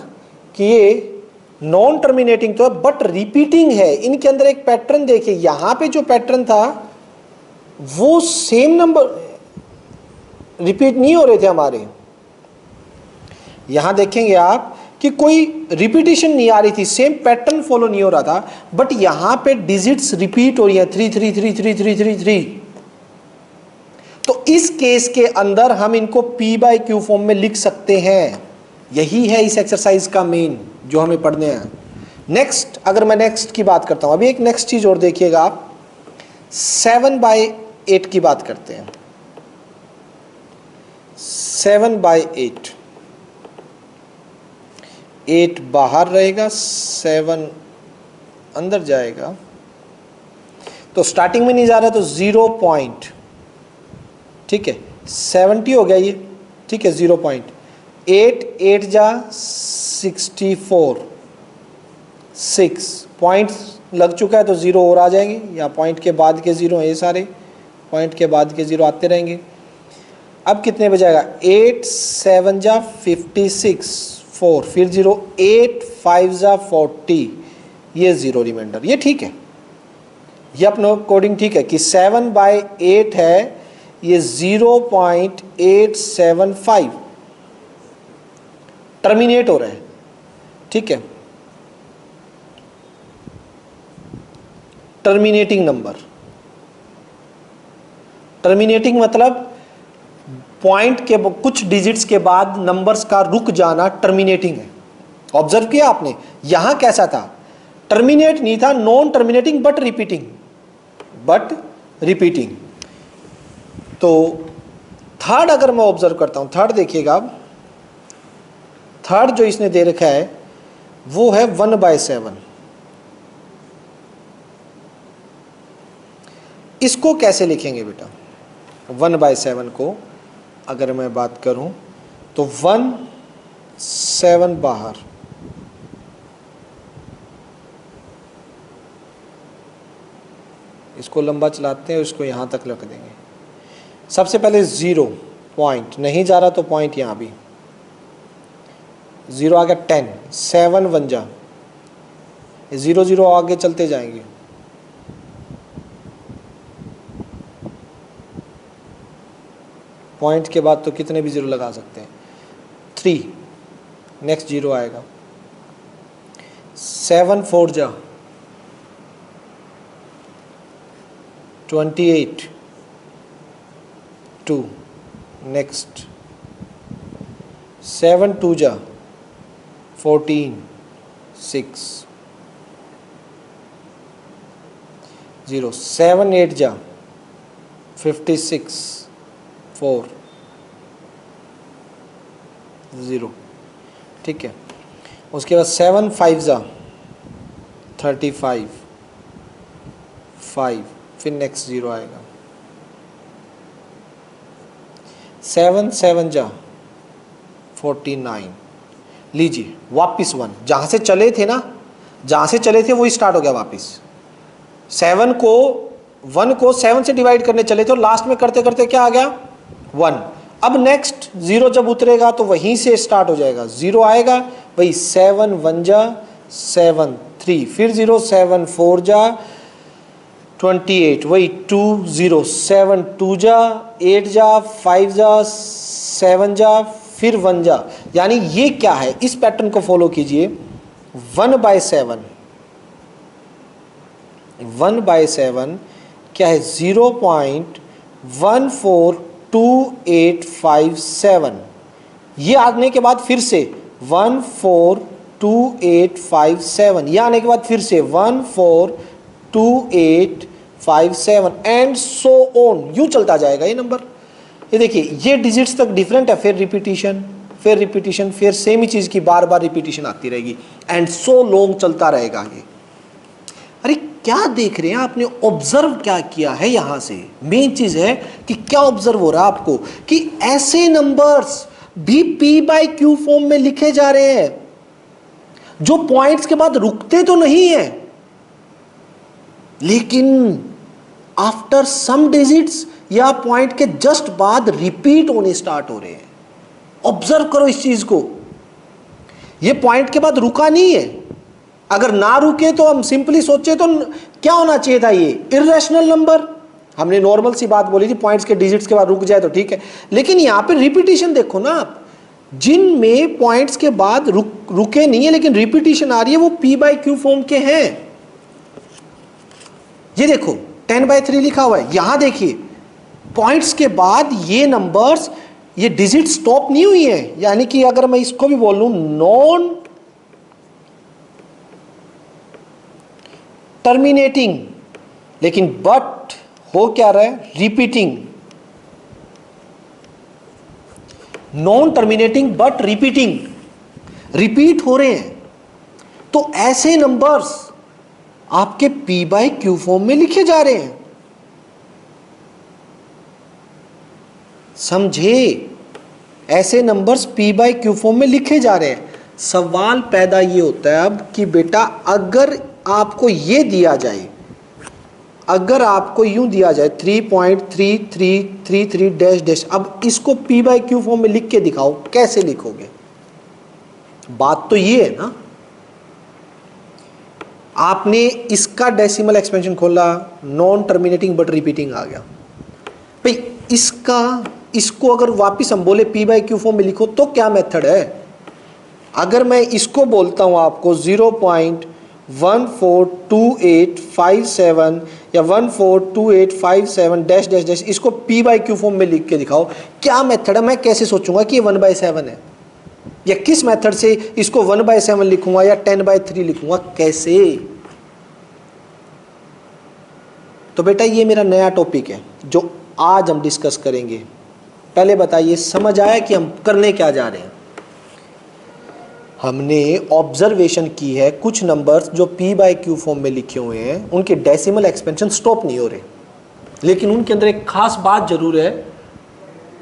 कि ये नॉन टर्मिनेटिंग तो है बट रिपीटिंग है। इनके अंदर एक पैटर्न देखिए, यहां पे जो पैटर्न था वो सेम नंबर रिपीट नहीं हो रहे थे हमारे। यहां देखेंगे आप कि कोई रिपीटिशन नहीं आ रही थी, सेम पैटर्न फॉलो नहीं हो रहा था, बट यहां पे डिजिट्स रिपीट हो रही है 3 3 3 3 3 3 3। तो इस केस के अंदर हम इनको P बाई Q फॉर्म में लिख सकते हैं। यही है इस एक्सरसाइज का मेन जो हमें पढ़ने हैं। नेक्स्ट, अगर मैं नेक्स्ट की बात करता हूं, अभी एक नेक्स्ट चीज और देखिएगा आप, 7/8 की बात करते हैं। 7/8, 8 बाहर रहेगा, 7 अंदर जाएगा, तो स्टार्टिंग में नहीं जा रहा तो 0 पॉइंट, ठीक है 70 हो गया ये, ठीक है 0 पॉइंट, 8 8 जा 64, 6 पॉइंट्स लग चुका है तो 0 और आ जाएंगे, या पॉइंट के बाद के 0 हैं ये सारे, पॉइंट के बाद के 0 आते रहेंगे। अब कितने बजाएगा, 8 7 जा 56, 4 फिर 0, 8 5 जा 40, ये 0 रिमाइंडर, ये ठीक है, ये अपने कोडिंग ठीक है कि 7/8 है, ये 0.875 टर्मिनेट हो रहा है, ठीक है, टर्मिनेटिंग नंबर। टर्मिनेटिंग मतलब पॉइंट के कुछ डिजिट्स के बाद नंबर्स का रुक जाना टर्मिनेटिंग है। ऑब्जर्व किया आपने, यहां कैसा था, टर्मिनेट नहीं था, नॉन टर्मिनेटिंग बट रिपीटिंग। तो थर्ड अगर मैं ऑब्जर्व करता हूं, थर्ड देखिएगा अब, थर्ड जो इसने दे रखा है वो है 1/7। इसको कैसे लिखेंगे बेटा, 1/7 को अगर मैं बात करूं तो 1 7 बाहर, इसको लंबा चलाते हैं, इसको यहां तक रख देंगे। सबसे पहले 0 पॉइंट नहीं जा रहा तो पॉइंट यहां भी 0 आ गया, 10 7 1 जा 0 0 आगे चलते जाएंगे, पॉइंट के बाद तो कितने भी 0 लगा सकते हैं, 3 नेक्स्ट 0 आएगा, 7 4 जा 28 2 नेक्स्ट, 7 2 जा 14 6 0, 7 8 जा 56 4 0, ठीक है। उसके बाद 7 5 जा 35 5, फिर नेक्स्ट 0 आएगा, 7 7 जा 49। लीजिए वापिस 1, जहां से चले थे ना, जहां से चले थे वही स्टार्ट हो गया वापिस। 1 को 7 से डिवाइड करने चले थे और लास्ट में करते करते क्या आ गया 1। अब नेक्स्ट 0 जब उतरेगा तो वहीं से स्टार्ट हो जाएगा, 0 आएगा वही 7 1 जा 7 3, फिर 0 7 4 जा 28, वही 2 0 7 2 जा 8 जा 5 जा 7 जा फिर 1 जा। यानी ये क्या है, इस पैटर्न को फॉलो कीजिए। 1/7 क्या है, 0.142857। ये आने के बाद फिर से 142857, ये आने के बाद फिर से 142857 एंड सो ऑन, यूं चलता जाएगा ये नंबर। ये देखिए ये डिजिट्स तक डिफरेंट है, फिर रिपीटिशन फिर सेम ही चीज की बार बार रिपीटिशन आती रहेगी एंड सो लॉन्ग चलता रहेगा ये। अरे क्या देख रहे हैं आपने, ऑब्जर्व क्या किया है यहां से, मेन चीज है कि क्या ऑब्जर्व हो रहा है आपको कि ऐसे नंबर्स भी P/Q फॉर्म में लिखे जा रहे हैं जो पॉइंट्स के बाद रुकते तो नहीं है, लेकिन आफ्टर सम डिजिट्स या पॉइंट के जस्ट बाद रिपीट होने स्टार्ट हो रहे हैं। ऑब्जर्व करो इस चीज को, ये पॉइंट के बाद रुका नहीं है। अगर ना रुके तो हम सिंपली सोचे तो क्या होना चाहिए था, ये इर्रेशनल नंबर। हमने नॉर्मल सी बात बोली थी, पॉइंट्स के डिजिट्स के बाद रुक जाए तो ठीक है, लेकिन यहां पे रिपीटिशन देखो ना आप, जिनमें पॉइंट्स के बाद रुके नहीं है लेकिन रिपीटिशन आ रही है, वो p/q फॉर्म के हैं। ये देखो 10/3 लिखा हुआ है, यहां देखिए पॉइंट्स के बाद ये नंबर्स, ये डिजिट स्टॉप नहीं हुई है। यानी कि अगर मैं इसको भी बोल लूं नॉन टर्मिनेटिंग, लेकिन बट हो क्या रहा है, repeating. Non terminating but repeating, repeat हो रहे हैं, तो ऐसे नंबर्स आपके p/q फॉर्म में लिखे जा रहे हैं। समझे, ऐसे नंबर्स p/q फॉर्म में लिखे जा रहे हैं। सवाल पैदा ये होता है अब कि बेटा अगर आपको ये दिया जाए, अगर आपको यूं दिया जाए 3.3333 डैश डैश, अब इसको p/q फॉर्म में लिख के दिखाओ, कैसे लिखोगे? बात तो ये है ना, आपने इसका डेसिमल एक्सपेंशन खोला, नॉन टर्मिनेटिंग बट रिपीटिंग आ गया भाई। इसको अगर वापस हम बोले p/q फॉर्म में लिखो तो क्या मेथड है? अगर मैं इसको बोलता हूं आपको 0.142857 या 142857 डैश डैश डैश, इसको p/q फॉर्म में लिख के दिखाओ, क्या मेथड है? मैं कैसे सोचूंगा कि ये 1/7 है, या किस मेथड से इसको 1/7 लिखूंगा या 10/3 लिखूंगा, कैसे? तो बेटा ये मेरा नया टॉपिक है जो आज हम डिस्कस करेंगे। पहले बताइए समझ आया कि हम करने क्या जा रहे हैं? हमने ऑब्जर्वेशन की है, कुछ नंबर्स जो p/q फॉर्म में लिखे हुए हैं उनके डेसिमल एक्सपेंशन स्टॉप नहीं हो रहे, लेकिन उनके अंदर एक खास बात जरूर है,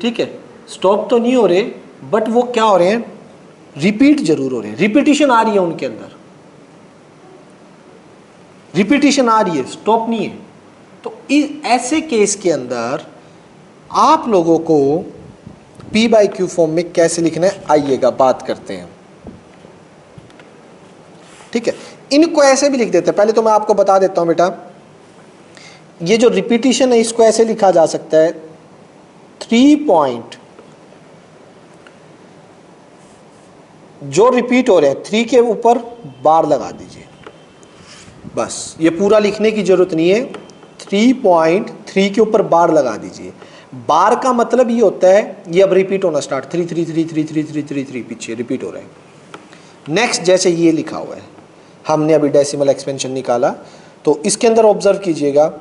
ठीक है, स्टॉप तो नहीं हो रहे बट वो क्या हो रहे हैं, रिपीट जरूर हो रहे हैं, रिपीटिशन आ रही है उनके अंदर, रिपीटिशन आ रही है, स्टॉप नहीं है। तो ऐसे केस के अंदर आप लोगों को p/q फॉर्म में कैसे लिखना है, आइएगा बात करते हैं। ठीक है, इनको ऐसे भी लिख देते हैं। पहले तो मैं आपको बता देता हूं बेटा, ये जो रिपीटिशन है इसको ऐसे लिखा जा सकता है 3 पॉइंट जो रिपीट हो रहे हैं 3 के ऊपर बार लगा दीजिए, बस ये पूरा लिखने की जरूरत नहीं है। 3.3 के ऊपर बार लगा दीजिए। बार का मतलब ये होता है ये अब रिपीट होना स्टार्ट, 3 पीछे रिपीट हो रहे हैं। नेक्स्ट जैसे ये लिखा हुआ है, हमने अभी डेसिमल एक्सपेंशन निकाला, तो इसके अंदर ऑब्जर्व कीजिएगा,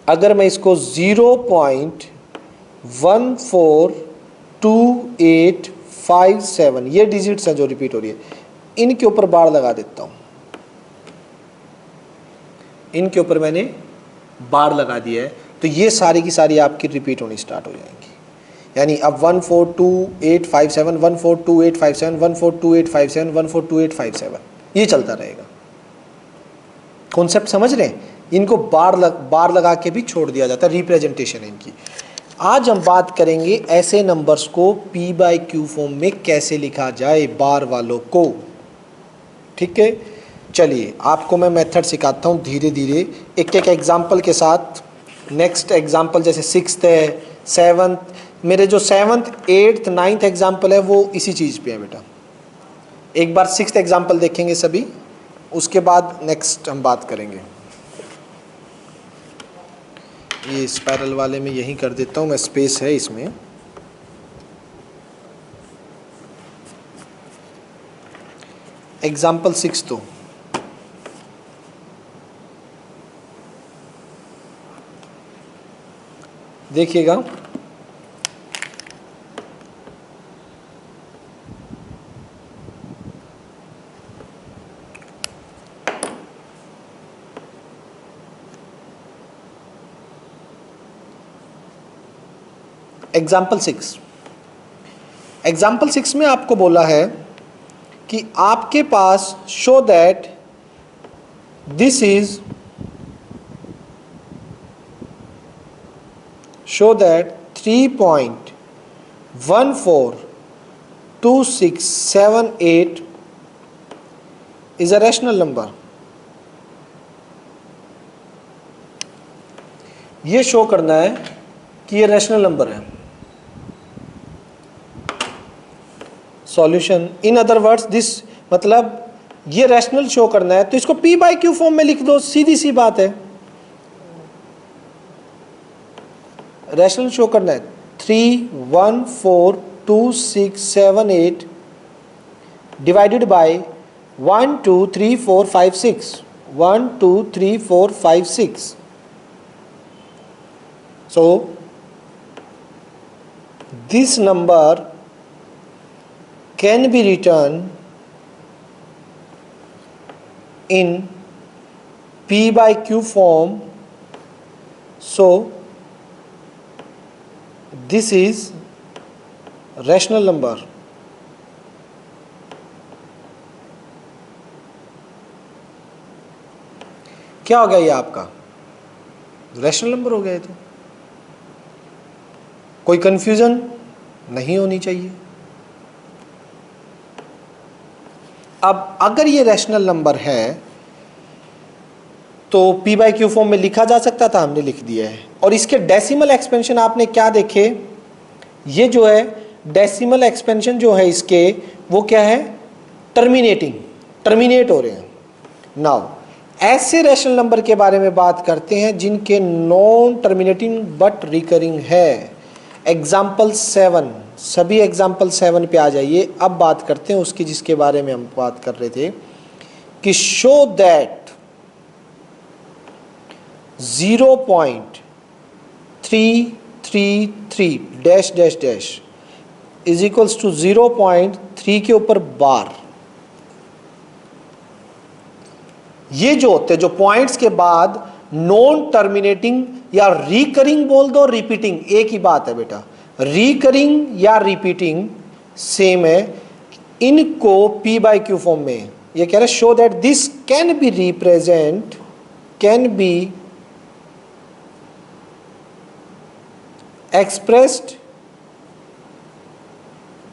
अगर मैं इसको 0.142857 ये डिजिट्स हैं जो रिपीट हो रही है, इनके ऊपर बार लगा देता हूं, इनके ऊपर मैंने बार लगा दिया है, तो ये सारी की सारी आपकी रिपीट होनी स्टार्ट हो जाएंगी। यानी अब 142857 142857 142857 142857 ये चलता रहेगा। कॉन्सेप्ट समझ रहे हैं? इनको बार लगा के भी छोड़ दिया जाता है, रिप्रेजेंटेशन है इनकी। आज हम बात करेंगे ऐसे नंबर्स को p/q फॉर्म में कैसे लिखा जाए, बार वालों को। ठीक है, चलिए आपको मैं मेथड सिखाता हूँ धीरे धीरे एक एक एग्जाम्पल के साथ। नेक्स्ट एग्जाम्पल जैसे 6th है, 7th, मेरे जो 7th 8th 9th एग्जाम्पल है वो इसी चीज़ पे है बेटा। एक बार 6th एग्जाम्पल देखेंगे सभी, उसके बाद नेक्स्ट हम बात करेंगे। ये स्पाइरल वाले में यही कर देता हूँ मैं, स्पेस है इसमें। एग्जाम्पल 6 तो देखिएगा, एग्जाम्पल 6। एग्जाम्पल 6 में आपको बोला है कि आपके पास show that this is show that 3.142678 is a rational number. ये शो करना है कि ये रैशनल नंबर है। Solution in other words this, मतलब ये रैशनल शो करना है तो इसको p बाई क्यू फॉर्म में लिख दो, सीधी सी बात है। रैशनल शो करना है 3.142678 divided by 1 2 3 4 5 6 1 2 3 4 5 6। So this number can be written in p by q form. So this is rational number. क्या हो गया ये आपका रैशनल नंबर हो गया। ये तो कोई कंफ्यूजन नहीं होनी चाहिए। अब अगर ये रैशनल नंबर है तो p बाई क्यू फॉर्म में लिखा जा सकता था, हमने लिख दिया है। और इसके डेसिमल एक्सपेंशन आपने क्या देखे, ये जो है डेसिमल एक्सपेंशन जो है इसके वो क्या है, टर्मिनेट हो रहे हैं। नाउ ऐसे रैशनल नंबर के बारे में बात करते हैं जिनके नॉन टर्मिनेटिंग बट रिकरिंग है। एग्जाम्पल 7, सभी एग्जाम्पल 7 पे आ जाइए। अब बात करते हैं उसकी जिसके बारे में हम बात कर रहे थे कि show that 0.333 dash dash dash is equals to 0.3 के ऊपर बार। ये जो होते हैं जो पॉइंट्स के बाद नॉन टर्मिनेटिंग या रिकरिंग बोल दो, रिपीटिंग एक ही बात है बेटा, रिकरिंग या रिपीटिंग सेम है। इनको p बाई क्यू फॉर्म में ये कह रहे show that this can be represent, can be expressed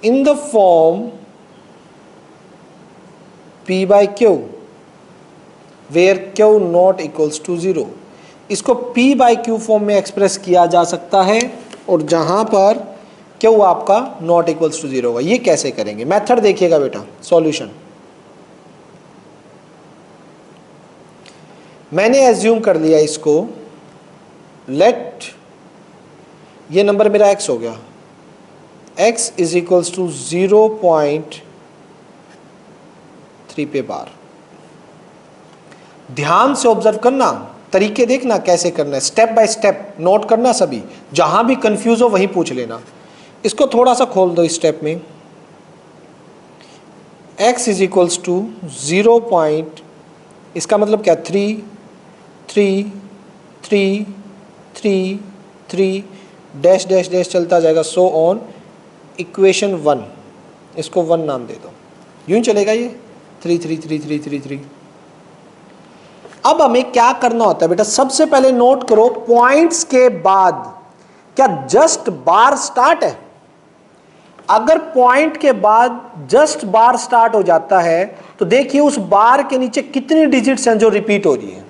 in the form p by q where q not equals to 0। इसको p by q फॉर्म में express किया जा सकता है और जहां पर q आपका नॉट इक्वल्स टू 0 होगा। ये कैसे करेंगे, मेथड देखिएगा बेटा। सॉल्यूशन मैंने एज्यूम कर लिया इसको, लेट ये नंबर मेरा x हो गया, x इज इक्वल्स टू 0.3 पे बार। ध्यान से ऑब्जर्व करना, तरीके देखना कैसे करना है, स्टेप बाय स्टेप नोट करना सभी, जहां भी कंफ्यूज हो वहीं पूछ लेना। इसको थोड़ा सा खोल दो इस स्टेप में। x is equals to 0. इसका मतलब क्या, 3 3 3 3 3 डैश डैश डैश चलता जाएगा, सो ऑन। इक्वेशन 1, इसको 1 नाम दे दो, यूं ही चलेगा ये 3 3 3 3 3 3। अब हमें क्या करना होता है बेटा, सबसे पहले नोट करो पॉइंट्स के बाद क्या जस्ट बार स्टार्ट है। अगर पॉइंट के बाद जस्ट बार स्टार्ट हो जाता है तो देखिए उस बार के नीचे कितनी डिजिट्स हैं जो रिपीट हो रही है।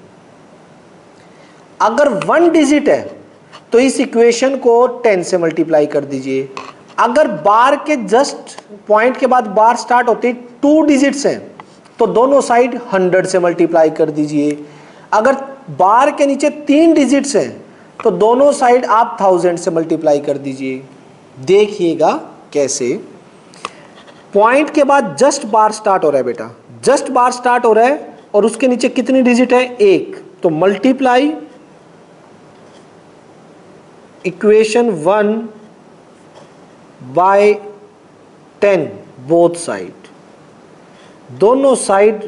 अगर 1 डिजिट है तो इस इक्वेशन को 10 से मल्टीप्लाई कर दीजिए। अगर बार के जस्ट पॉइंट के बाद बार स्टार्ट होते 2 डिजिट्स हैं तो दोनों साइड 100 से मल्टीप्लाई कर दीजिए। अगर बार के नीचे 3 डिजिट्स हैं तो दोनों साइड आप 1000 से मल्टीप्लाई कर दीजिए। देखिएगा कैसे, पॉइंट के बाद जस्ट बार स्टार्ट हो रहा है बेटा, जस्ट बार स्टार्ट हो रहा है और उसके नीचे कितनी डिजिट है, 1, तो multiply equation 1 by 10 both side, दोनों साइड।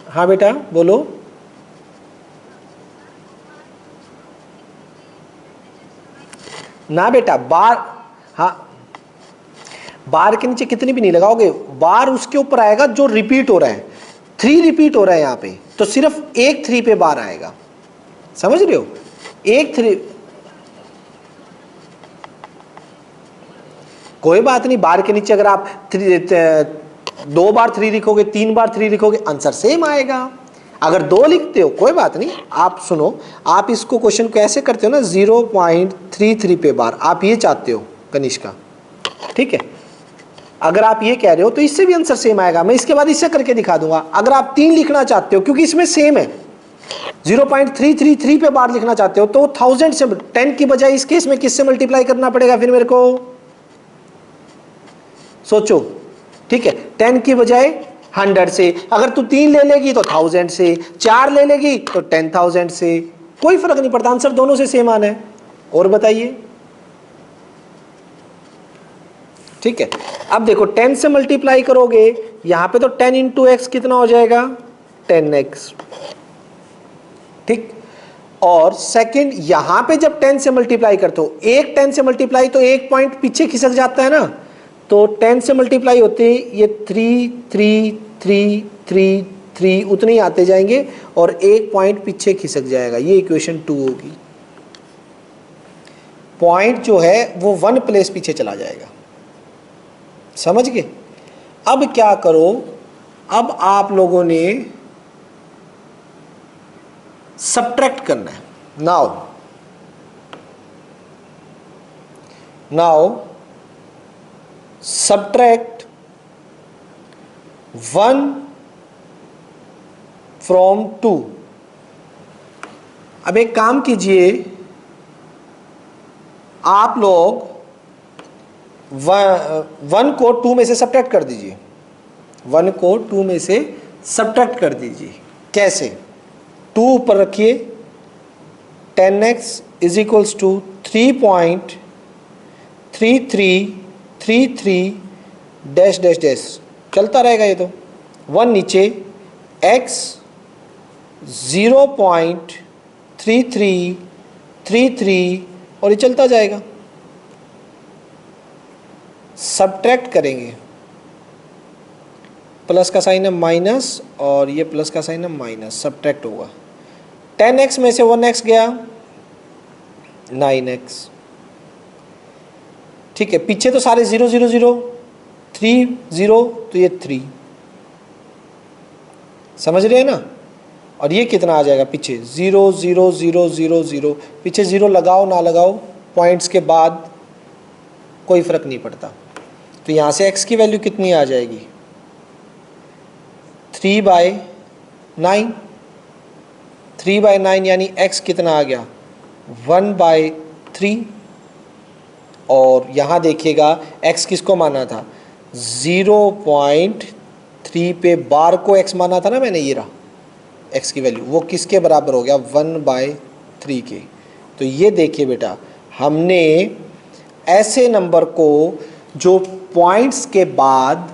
हाँ बेटा बोलो, ना बेटा बार, हाँ बार के नीचे कितनी भी नहीं लगाओगे, बार उसके ऊपर आएगा जो रिपीट हो रहा है। 3 रिपीट हो रहा है यहाँ पे, तो सिर्फ एक 3 पे बार आएगा, समझ रहे हो, एक 3। कोई बात नहीं, बार के नीचे अगर आप 2 बार 3 लिखोगे, 3 बार 3 लिखोगे, आंसर सेम आएगा। अगर 2 लिखते हो कोई बात नहीं, आप सुनो, आप इसको क्वेश्चन को ऐसे करते हो ना 0.33 पे बार, आप ये चाहते हो कनिष्का, ठीक है। अगर आप ये कह रहे हो तो इससे भी आंसर सेम आएगा। मैं इसके बाद इससे करके दिखा दूंगा। अगर आप 3 लिखना चाहते हो क्योंकि इसमें सेम है, 0.333 पे बार लिखना चाहते हो तो 1000 से 10 की बजाय इस केस में किससे मल्टीप्लाई करना पड़ेगा फिर मेरे को, सोचो, ठीक है। 10 की बजाय 100 से, अगर तू 3 ले लेगी तो 1000 से, 4 ले लेगी तो 10,000 से, कोई फर्क नहीं पड़ता, आंसर दोनों से सेम आना है। और बताइए, ठीक है। अब देखो 10 से मल्टीप्लाई करोगे, यहां पे तो 10 इंटू एक्स कितना हो जाएगा, 10x, ठीक। और सेकंड यहां पे जब 10 से मल्टीप्लाई करते हो, एक 10 से मल्टीप्लाई तो एक पॉइंट पीछे खिसक जाता है ना, तो 10 से मल्टीप्लाई होते ये 3 3 3 3 3 उतने ही आते जाएंगे और एक पॉइंट पीछे खिसक जाएगा। ये इक्वेशन 2 होगी। पॉइंट जो है वो 1 प्लेस पीछे चला जाएगा, समझ गए। अब क्या करो, अब आप लोगों ने सब्ट्रैक्ट करना है। Now subtract 1 from 2। अब एक काम कीजिए, आप लोग 1 को 2 में से सब्ट्रैक्ट कर दीजिए, 1 को 2 में से सब्ट्रैक्ट कर दीजिए। कैसे, 2 ऊपर रखिए, 10x is equals to 3.3333 dash dash dash, चलता रहेगा ये तो, 1 नीचे, x 0.3333 और ये चलता जाएगा। सब्ट्रैक्ट करेंगे, प्लस का साइन है माइनस और ये प्लस का साइन है माइनस, सब्ट्रैक्ट होगा। 10x में से 1x गया, 9x, ठीक है। पीछे तो सारे 0 0 0 3 0, तो ये 3, समझ रहे हैं ना। और ये कितना आ जाएगा पीछे, 0 0 0 0 0, पीछे 0 लगाओ ना लगाओ, पॉइंट्स के बाद कोई फर्क नहीं पड़ता। तो यहाँ से x की वैल्यू कितनी आ जाएगी, 3/9, 3/9 यानी x कितना आ गया, 1/3। और यहाँ देखिएगा x किसको माना था, 0.3 पे बार को x माना था ना मैंने, ये रहा x की वैल्यू, वो किसके बराबर हो गया, 1/3 के। तो ये देखिए बेटा, हमने ऐसे नंबर को जो पॉइंट्स के बाद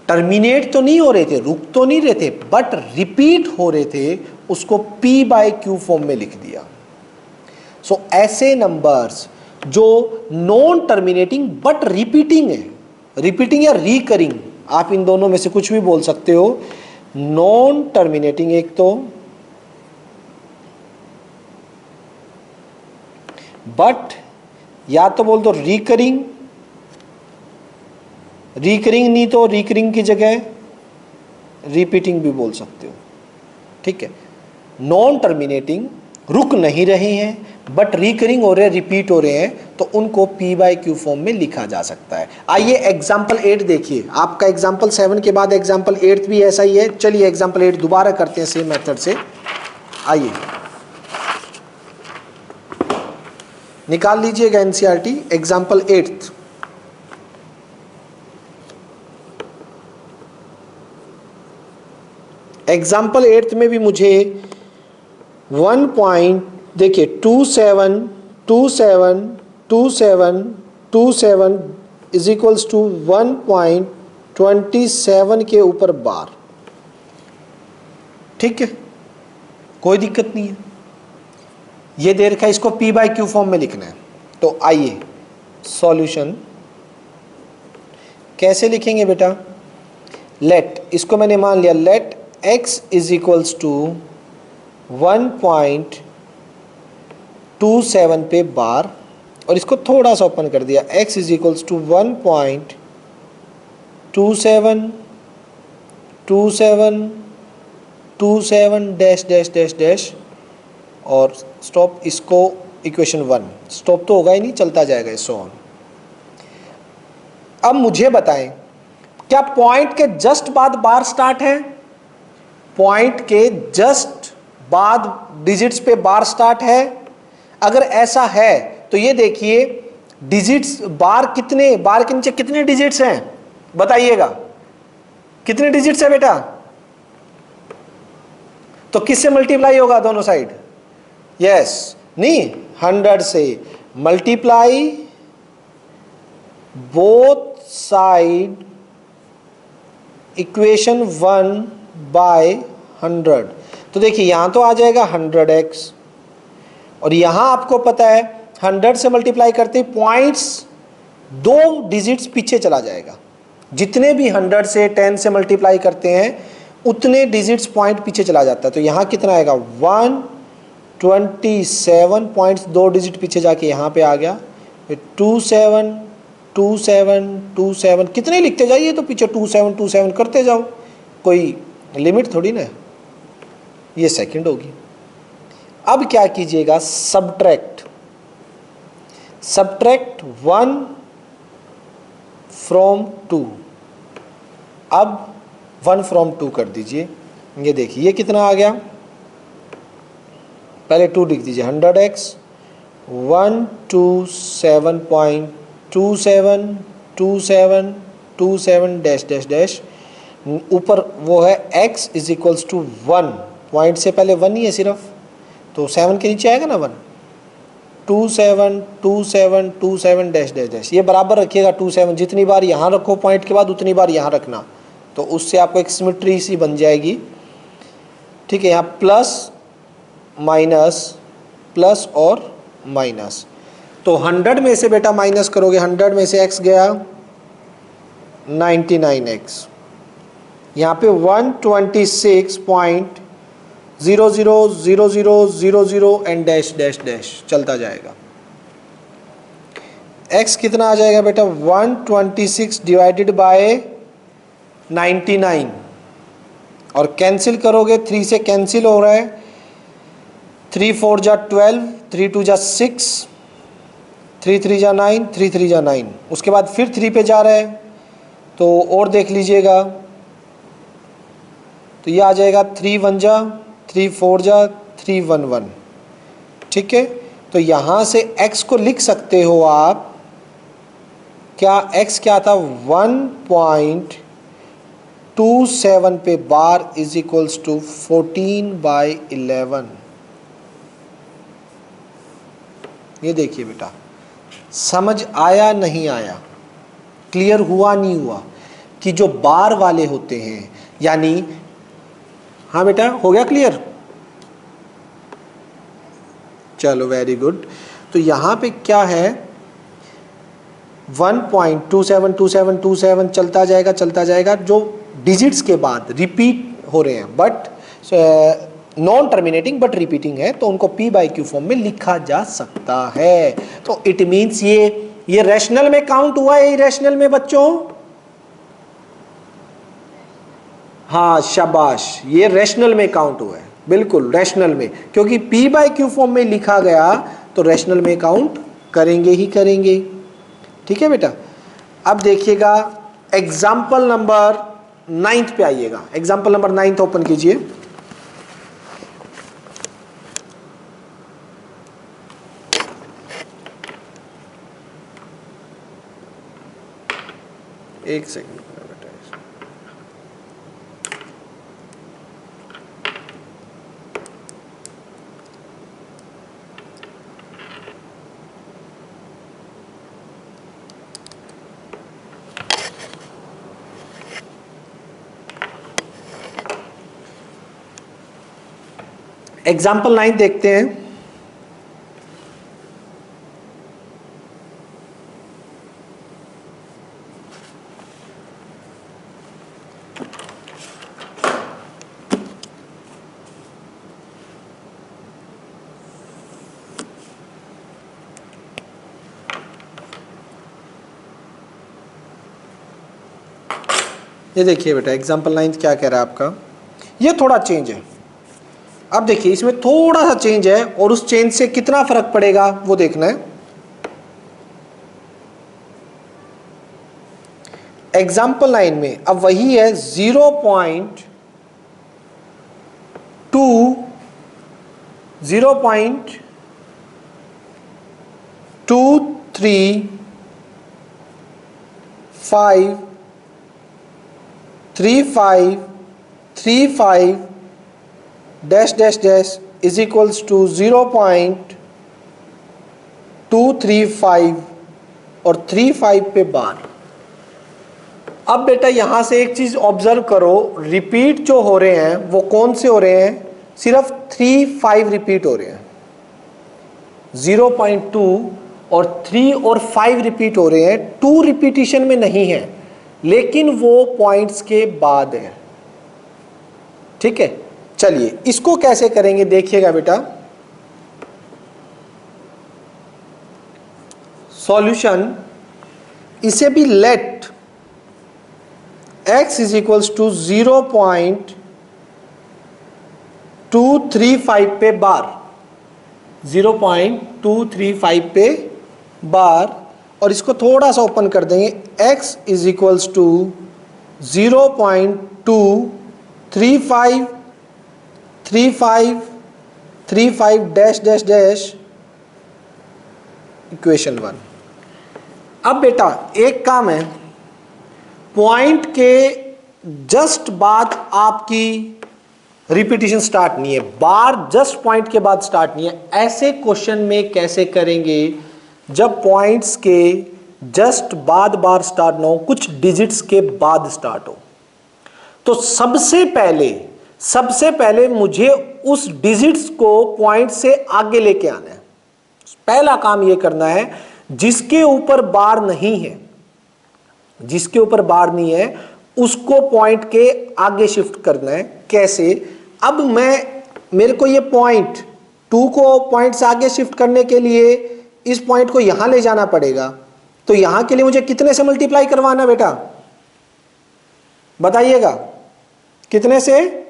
टर्मिनेट तो नहीं हो रहे थे, रुक तो नहीं रहे थे, बट रिपीट हो रहे थे, उसको p/q फॉर्म में लिख दिया। सो ऐसे नंबर्स जो नॉन टर्मिनेटिंग बट रिपीटिंग है, रिपीटिंग या रिकरिंग, आप इन दोनों में से कुछ भी बोल सकते हो। नॉन टर्मिनेटिंग एक तो, बट या तो बोल दो रिकरिंग, रिकरिंग नहीं तो रिकरिंग की जगह रिपीटिंग भी बोल सकते हो, ठीक है। नॉन टर्मिनेटिंग, रुक नहीं रहे हैं बट रिकरिंग हो रहे हैं, रिपीट हो रहे हैं, तो उनको p/q फॉर्म में लिखा जा सकता है। आइए एग्जाम्पल 8 देखिए, आपका एग्जाम्पल 7 के बाद एग्जाम्पल 8 भी ऐसा ही है। चलिए एग्जाम्पल 8 दोबारा करते हैं सेम मेथड से। आइए निकाल लीजिएगा एनसीईआरटी एग्जाम्पल 8। एग्जाम्पल 8 में भी मुझे 1 पॉइंट देखिए 27 इज इक्वल्स टू 1.27 के ऊपर बार, ठीक है, कोई दिक्कत नहीं है। ये दे रखा है, इसको p/q फॉर्म में लिखना है। तो आइए सॉल्यूशन कैसे लिखेंगे बेटा, लेट, इसको मैंने मान लिया, let x is equals to 1.27 पे बार और इसको थोड़ा सा ओपन कर दिया, x is equals to 1.272727 dash dash dash dash और स्टॉप, इसको इक्वेशन 1, स्टॉप तो होगा ही नहीं, चलता जाएगा सो ऑन। अब मुझे बताएं, क्या पॉइंट के जस्ट बाद बार स्टार्ट है? पॉइंट के जस्ट बाद डिजिट्स पे बार स्टार्ट है? अगर ऐसा है तो ये देखिए डिजिट्स, बार के नीचे कितने डिजिट्स हैं बताइएगा, कितने डिजिट्स है बेटा? तो किससे मल्टीप्लाई होगा दोनों साइड? यस, नहीं 100 से multiply both side equation 1 by 100। तो देखिए यहां तो आ जाएगा 100x और यहां आपको पता है 100 से मल्टीप्लाई करते पॉइंट्स 2 डिजिट्स पीछे चला जाएगा। जितने भी 100 से 10 से मल्टीप्लाई करते हैं उतने डिजिट्स पॉइंट पीछे चला जाता है। तो यहां कितना आएगा 127 पॉइंट्स 2 डिजिट पीछे जाके यहां पे आ गया 27 27 27, कितने लिखते जाइए तो पीछे 27 27 करते जाओ, कोई लिमिट थोड़ी ना। ये सेकंड होगी। अब क्या कीजिएगा, सब्ट्रैक्ट 1 फ्रॉम 2। अब 1 फ्रॉम 2 कर दीजिए। ये देखिए ये कितना आ गया, पहले 2 लिख दीजिए 100x 1272727 डैश डैश डैश, ऊपर वो है x is equals to 1, point से पहले 1 ही है सिर्फ, तो 7 के नीचे आएगा ना 1, 272727 डैश डैश डैश, ये बराबर रखिएगा 27, जितनी बार यहाँ रखो पॉइंट के बाद उतनी बार यहाँ रखना, तो उससे आपको एक सिमेट्री सी बन जाएगी। ठीक है, यहाँ प्लस माइनस प्लस और माइनस, तो 100 में से बेटा माइनस करोगे, 100 में से x गया 99x, यहाँ पे 126.000000 एंड डैश डैश डैश चलता जाएगा। x कितना आ जाएगा बेटा 126 डिवाइडेड बाय 99 और कैंसिल करोगे 3 से कैंसिल हो रहा है, 3 4 जा 12, 3 2 जा 6, 3 3 जा 9, 3 3 जा 9, उसके बाद फिर 3 पे जा रहा है, तो और देख लीजिएगा, तो ये आ जाएगा 3 1 जा 3 4 जा 3 1 1। ठीक है, तो यहाँ से x को लिख सकते हो आप, क्या x क्या था 1.27 पे बार इज इक्वल्स टू 14/11। ये देखिए बेटा, समझ आया नहीं आया, क्लियर हुआ नहीं हुआ कि जो बार वाले होते हैं, यानी हाँ बेटा हो गया क्लियर, चलो वेरी गुड। तो यहाँ पे क्या है 1.272727 चलता जाएगा, जो डिजिट्स के बाद रिपीट हो रहे हैं but non terminating but repeating है, तो उनको p/q फॉर्म में लिखा जा सकता है। तो इट मीन्स ये रैशनल में काउंट हुआ है, इरेशनल में बच्चों? हाँ शाबाश, ये रैशनल में काउंट हुआ है, बिल्कुल रैशनल में, क्योंकि p/q फॉर्म में लिखा गया तो रैशनल में काउंट करेंगे ही करेंगे। ठीक है बेटा, अब देखिएगा एग्जाम्पल नंबर 9 पे आइएगा, एग्जाम्पल नंबर 9 ओपन कीजिए। एक सेकंड बेटा, एग्जाम्पल 9 देखते हैं। ये देखिए बेटा एग्जाम्पल 9 क्या कह रहा है आपका, ये थोड़ा चेंज है। अब देखिए इसमें थोड़ा सा चेंज है और उस चेंज से कितना फर्क पड़ेगा वो देखना है। एग्जाम्पल 9 में अब वही है 0.23535 dash dash dash is equals to 0.235 और 35 पे बार। अब बेटा यहां से एक चीज ऑब्जर्व करो, रिपीट जो हो रहे हैं वो कौन से हो रहे हैं, सिर्फ 3-5 रिपीट हो रहे हैं। 0.2 और 3 और 5 रिपीट हो रहे हैं, 2 रिपीटिशन में नहीं है लेकिन वो पॉइंट्स के बाद है। ठीक है, चलिए इसको कैसे करेंगे देखिएगा बेटा। सॉल्यूशन, इसे भी let x is equals to 0.235 पे बार, 0.235 पे बार, और इसको थोड़ा सा ओपन कर देंगे। x is equals to 0.235 dash dash dash equation 1। अब बेटा एक काम है, पॉइंट के जस्ट बाद आपकी रिपीटिशन स्टार्ट नहीं है, बार जस्ट पॉइंट के बाद स्टार्ट नहीं है। ऐसे क्वेश्चन में कैसे करेंगे जब पॉइंट्स के जस्ट बाद बार स्टार्ट ना हो, कुछ डिजिट्स के बाद स्टार्ट हो। तो सबसे पहले मुझे उस डिजिट्स को पॉइंट से आगे लेके आना है। पहला काम यह करना है, जिसके ऊपर बार नहीं है, जिसके ऊपर बार नहीं है उसको पॉइंट के आगे शिफ्ट करना है। कैसे? अब मेरे को ये पॉइंट 2 को पॉइंट से आगे शिफ्ट करने के लिए इस पॉइंट को यहां ले जाना पड़ेगा। तो यहां के लिए मुझे कितने से मल्टीप्लाई करवाना बेटा, बताइएगा कितने से?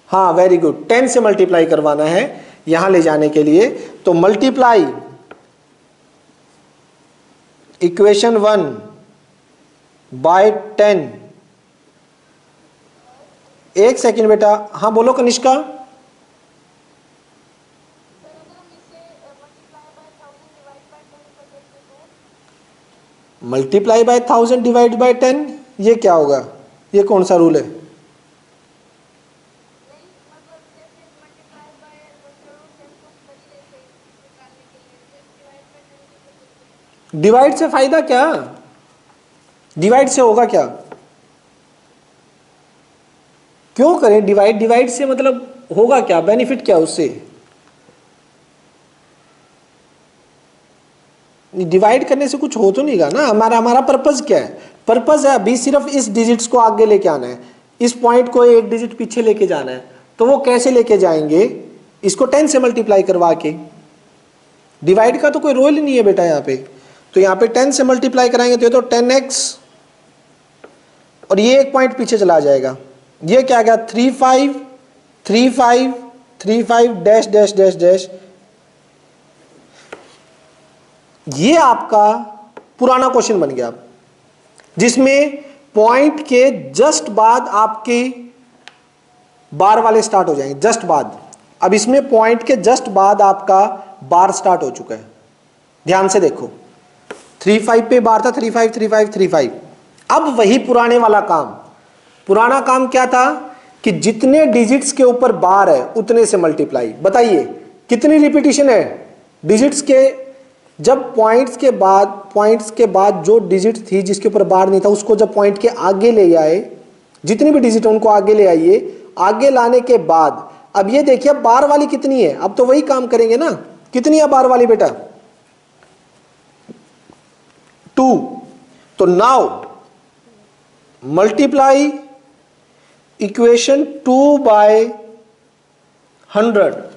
हाँ वेरी गुड, 10 से मल्टीप्लाई करवाना है यहां ले जाने के लिए। तो मल्टीप्लाई इक्वेशन 1 बाय 10। एक सेकंड बेटा, हाँ बोलो Kanishka. Multiply by 1000 divide by 10, ये क्या होगा? ये कौन सा रूल है? डिवाइड से फायदा क्या? डिवाइड से होगा क्या? क्यों करें डिवाइड? डिवाइड से मतलब होगा क्या, बेनिफिट क्या उससे? डिवाइड करने से कुछ हो तो नहीं गा ना। हमारा पर्पस क्या है? पर्पस है अभी सिर्फ इस डिजिट्स को आगे लेके आना है, इस पॉइंट को एक डिजिट पीछे लेके जाना है। तो वो कैसे लेके जाएंगे? इसको 10 से मल्टीप्लाई करवा के। डिवाइड का तो कोई रोल ही नहीं है बेटा यहाँ पे। तो यहाँ पे 10 से मल्टीप्लाई कराएंगे तो ये तो 10x, और ये एक पॉइंट पीछे चला जाएगा। ये क्या गया? 35 डैश डैश डैश डैश। ये आपका पुराना क्वेश्चन बन गया, जिसमें पॉइंट के जस्ट बाद आपके बार वाले स्टार्ट हो जाएंगे, जस्ट बाद। अब इसमें पॉइंट के जस्ट बाद आपका बार स्टार्ट हो चुका है। ध्यान से देखो, 35 पे बार था, 35। अब वही पुराने वाला काम। पुराना काम क्या था कि जितने डिजिट्स के ऊपर बार है उतने से मल्टीप्लाई। बताइए कितनी रिपीटिशन है डिजिट्स के? जब पॉइंट्स के बाद जो डिजिट थी जिसके ऊपर बार नहीं था, उसको जब पॉइंट के आगे ले आए, जितनी भी डिजिट है उनको आगे ले आइए। आगे लाने के बाद अब ये देखिए बार वाली कितनी है। अब तो वही काम करेंगे ना। कितनी है बार वाली बेटा? 2। तो now multiply equation 2 by 100।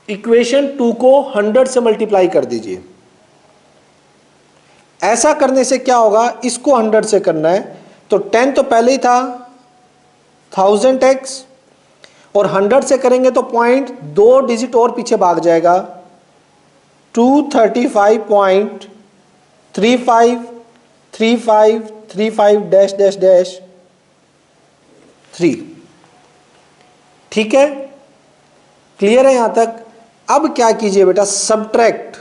Equation 2 को 100 से मल्टीप्लाई कर दीजिए। ऐसा करने से क्या होगा, इसको 100 से करना है तो 10 तो पहले ही था 1000x, और 100 से करेंगे तो पॉइंट 2 डिजिट और पीछे भाग जाएगा 235.353535 डैश डैश डैश 3। ठीक है, क्लियर है यहां तक। अब क्या कीजिए बेटा, सब्ट्रैक्ट।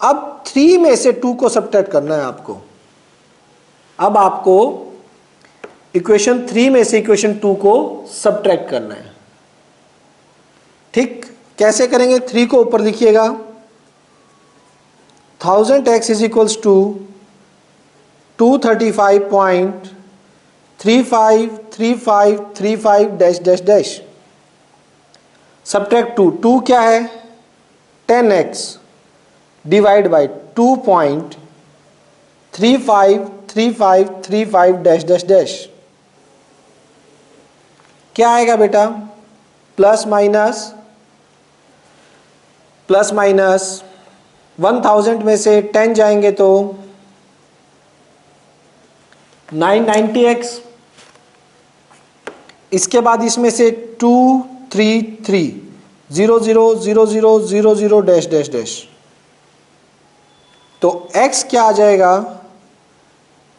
अब 3 में से 2 को सब्ट्रैक्ट करना है आपको। अब आपको इक्वेशन 3 में से इक्वेशन 2 को सब्ट्रैक्ट करना है। ठीक, कैसे करेंगे, 3 को ऊपर लिखिएगा, 1000x is equals to 235.353535 dash dash dash, subtract 2 क्या है 10x divide by 2.353535 dash dash dash, क्या आएगा बेटा, प्लस माइनस 1000 में से 10 जाएंगे तो 990x, इसके बाद इसमें से 233000000 डैश डैश डैश, तो x क्या आ जाएगा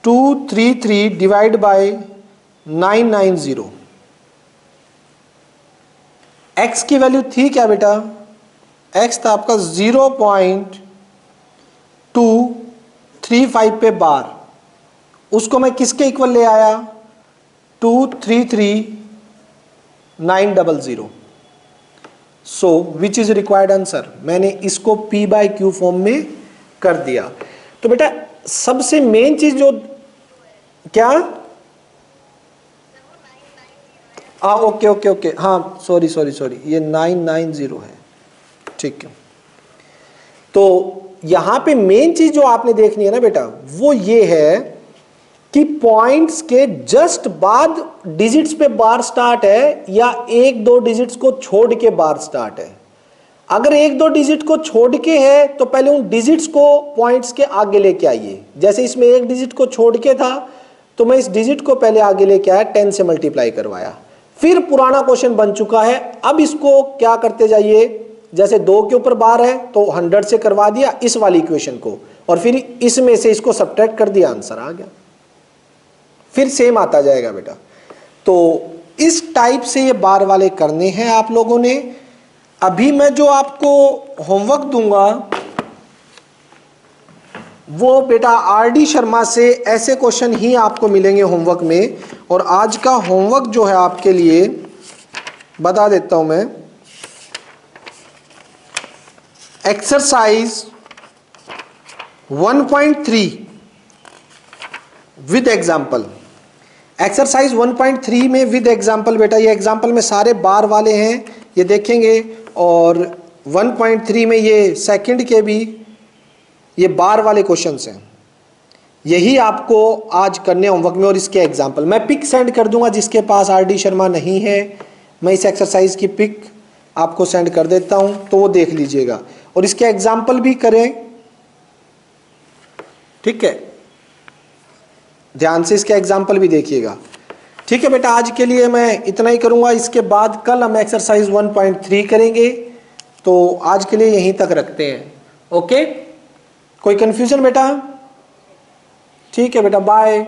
233 डिवाइड बाय 990। x की वैल्यू थी क्या बेटा, x था आपका 0.235 पे बार, उसको मैं किसके इक्वल ले आया 233900। सो विच इज रिक्वायर्ड आंसर, मैंने इसको p/q फॉर्म में कर दिया। तो बेटा सबसे मेन चीज जो क्या, ओके ओके ओके, हाँ सॉरी ये 990 है, ठीक है। तो यहां पे मेन चीज जो आपने देखनी है ना बेटा, वो ये है कि पॉइंट्स के जस्ट बाद डिजिट्स पे बार स्टार्ट है या 1-2 डिजिट्स को छोड़ के बार स्टार्ट है। अगर 1-2 डिजिट को छोड़ के है तो पहले उन डिजिट्स को पॉइंट्स के आगे लेके आइए। जैसे इसमें 1 डिजिट को छोड़ के था तो मैं इस डिजिट को पहले आगे लेके आया, 10 से मल्टीप्लाई करवाया, फिर पुराना क्वेश्चन बन चुका है। अब इसको क्या करते जाइए, जैसे 2 के ऊपर बार है तो 100 से करवा दिया इस वाली इक्वेशन को, और फिर इसमें से इसको सब्ट्रैक्ट कर दिया, आंसर आ गया, फिर सेम आता जाएगा बेटा। तो इस टाइप से ये बार वाले करने हैं आप लोगों ने। अभी मैं जो आपको होमवर्क दूंगा वो बेटा आरडी शर्मा से ऐसे क्वेश्चन ही आपको मिलेंगे होमवर्क में। और आज का होमवर्क जो है आपके लिए बता देता हूं मैं, एक्सरसाइज 1.3 विद एग्जाम्पल। एक्सरसाइज 1.3 में विद एग्जाम्पल बेटा, ये एग्जाम्पल में सारे बार वाले हैं, ये देखेंगे। और 1.3 में ये सेकंड के भी ये बार वाले क्वेश्चंस हैं, यही आपको आज करने होमवर्क में। और इसके एग्जाम्पल मैं पिक सेंड कर दूंगा, जिसके पास आरडी शर्मा नहीं है मैं इस एक्सरसाइज की पिक आपको सेंड कर देता हूं, तो वो देख लीजिएगा और इसके एग्जाम्पल भी करें, ठीक है, ध्यान से इसके एग्जाम्पल भी देखिएगा। ठीक है बेटा, आज के लिए मैं इतना ही करूंगा, इसके बाद कल हम एक्सरसाइज 1.3 करेंगे। तो आज के लिए यहीं तक रखते हैं, ओके। कोई कंफ्यूजन बेटा? ठीक है बेटा, बाय।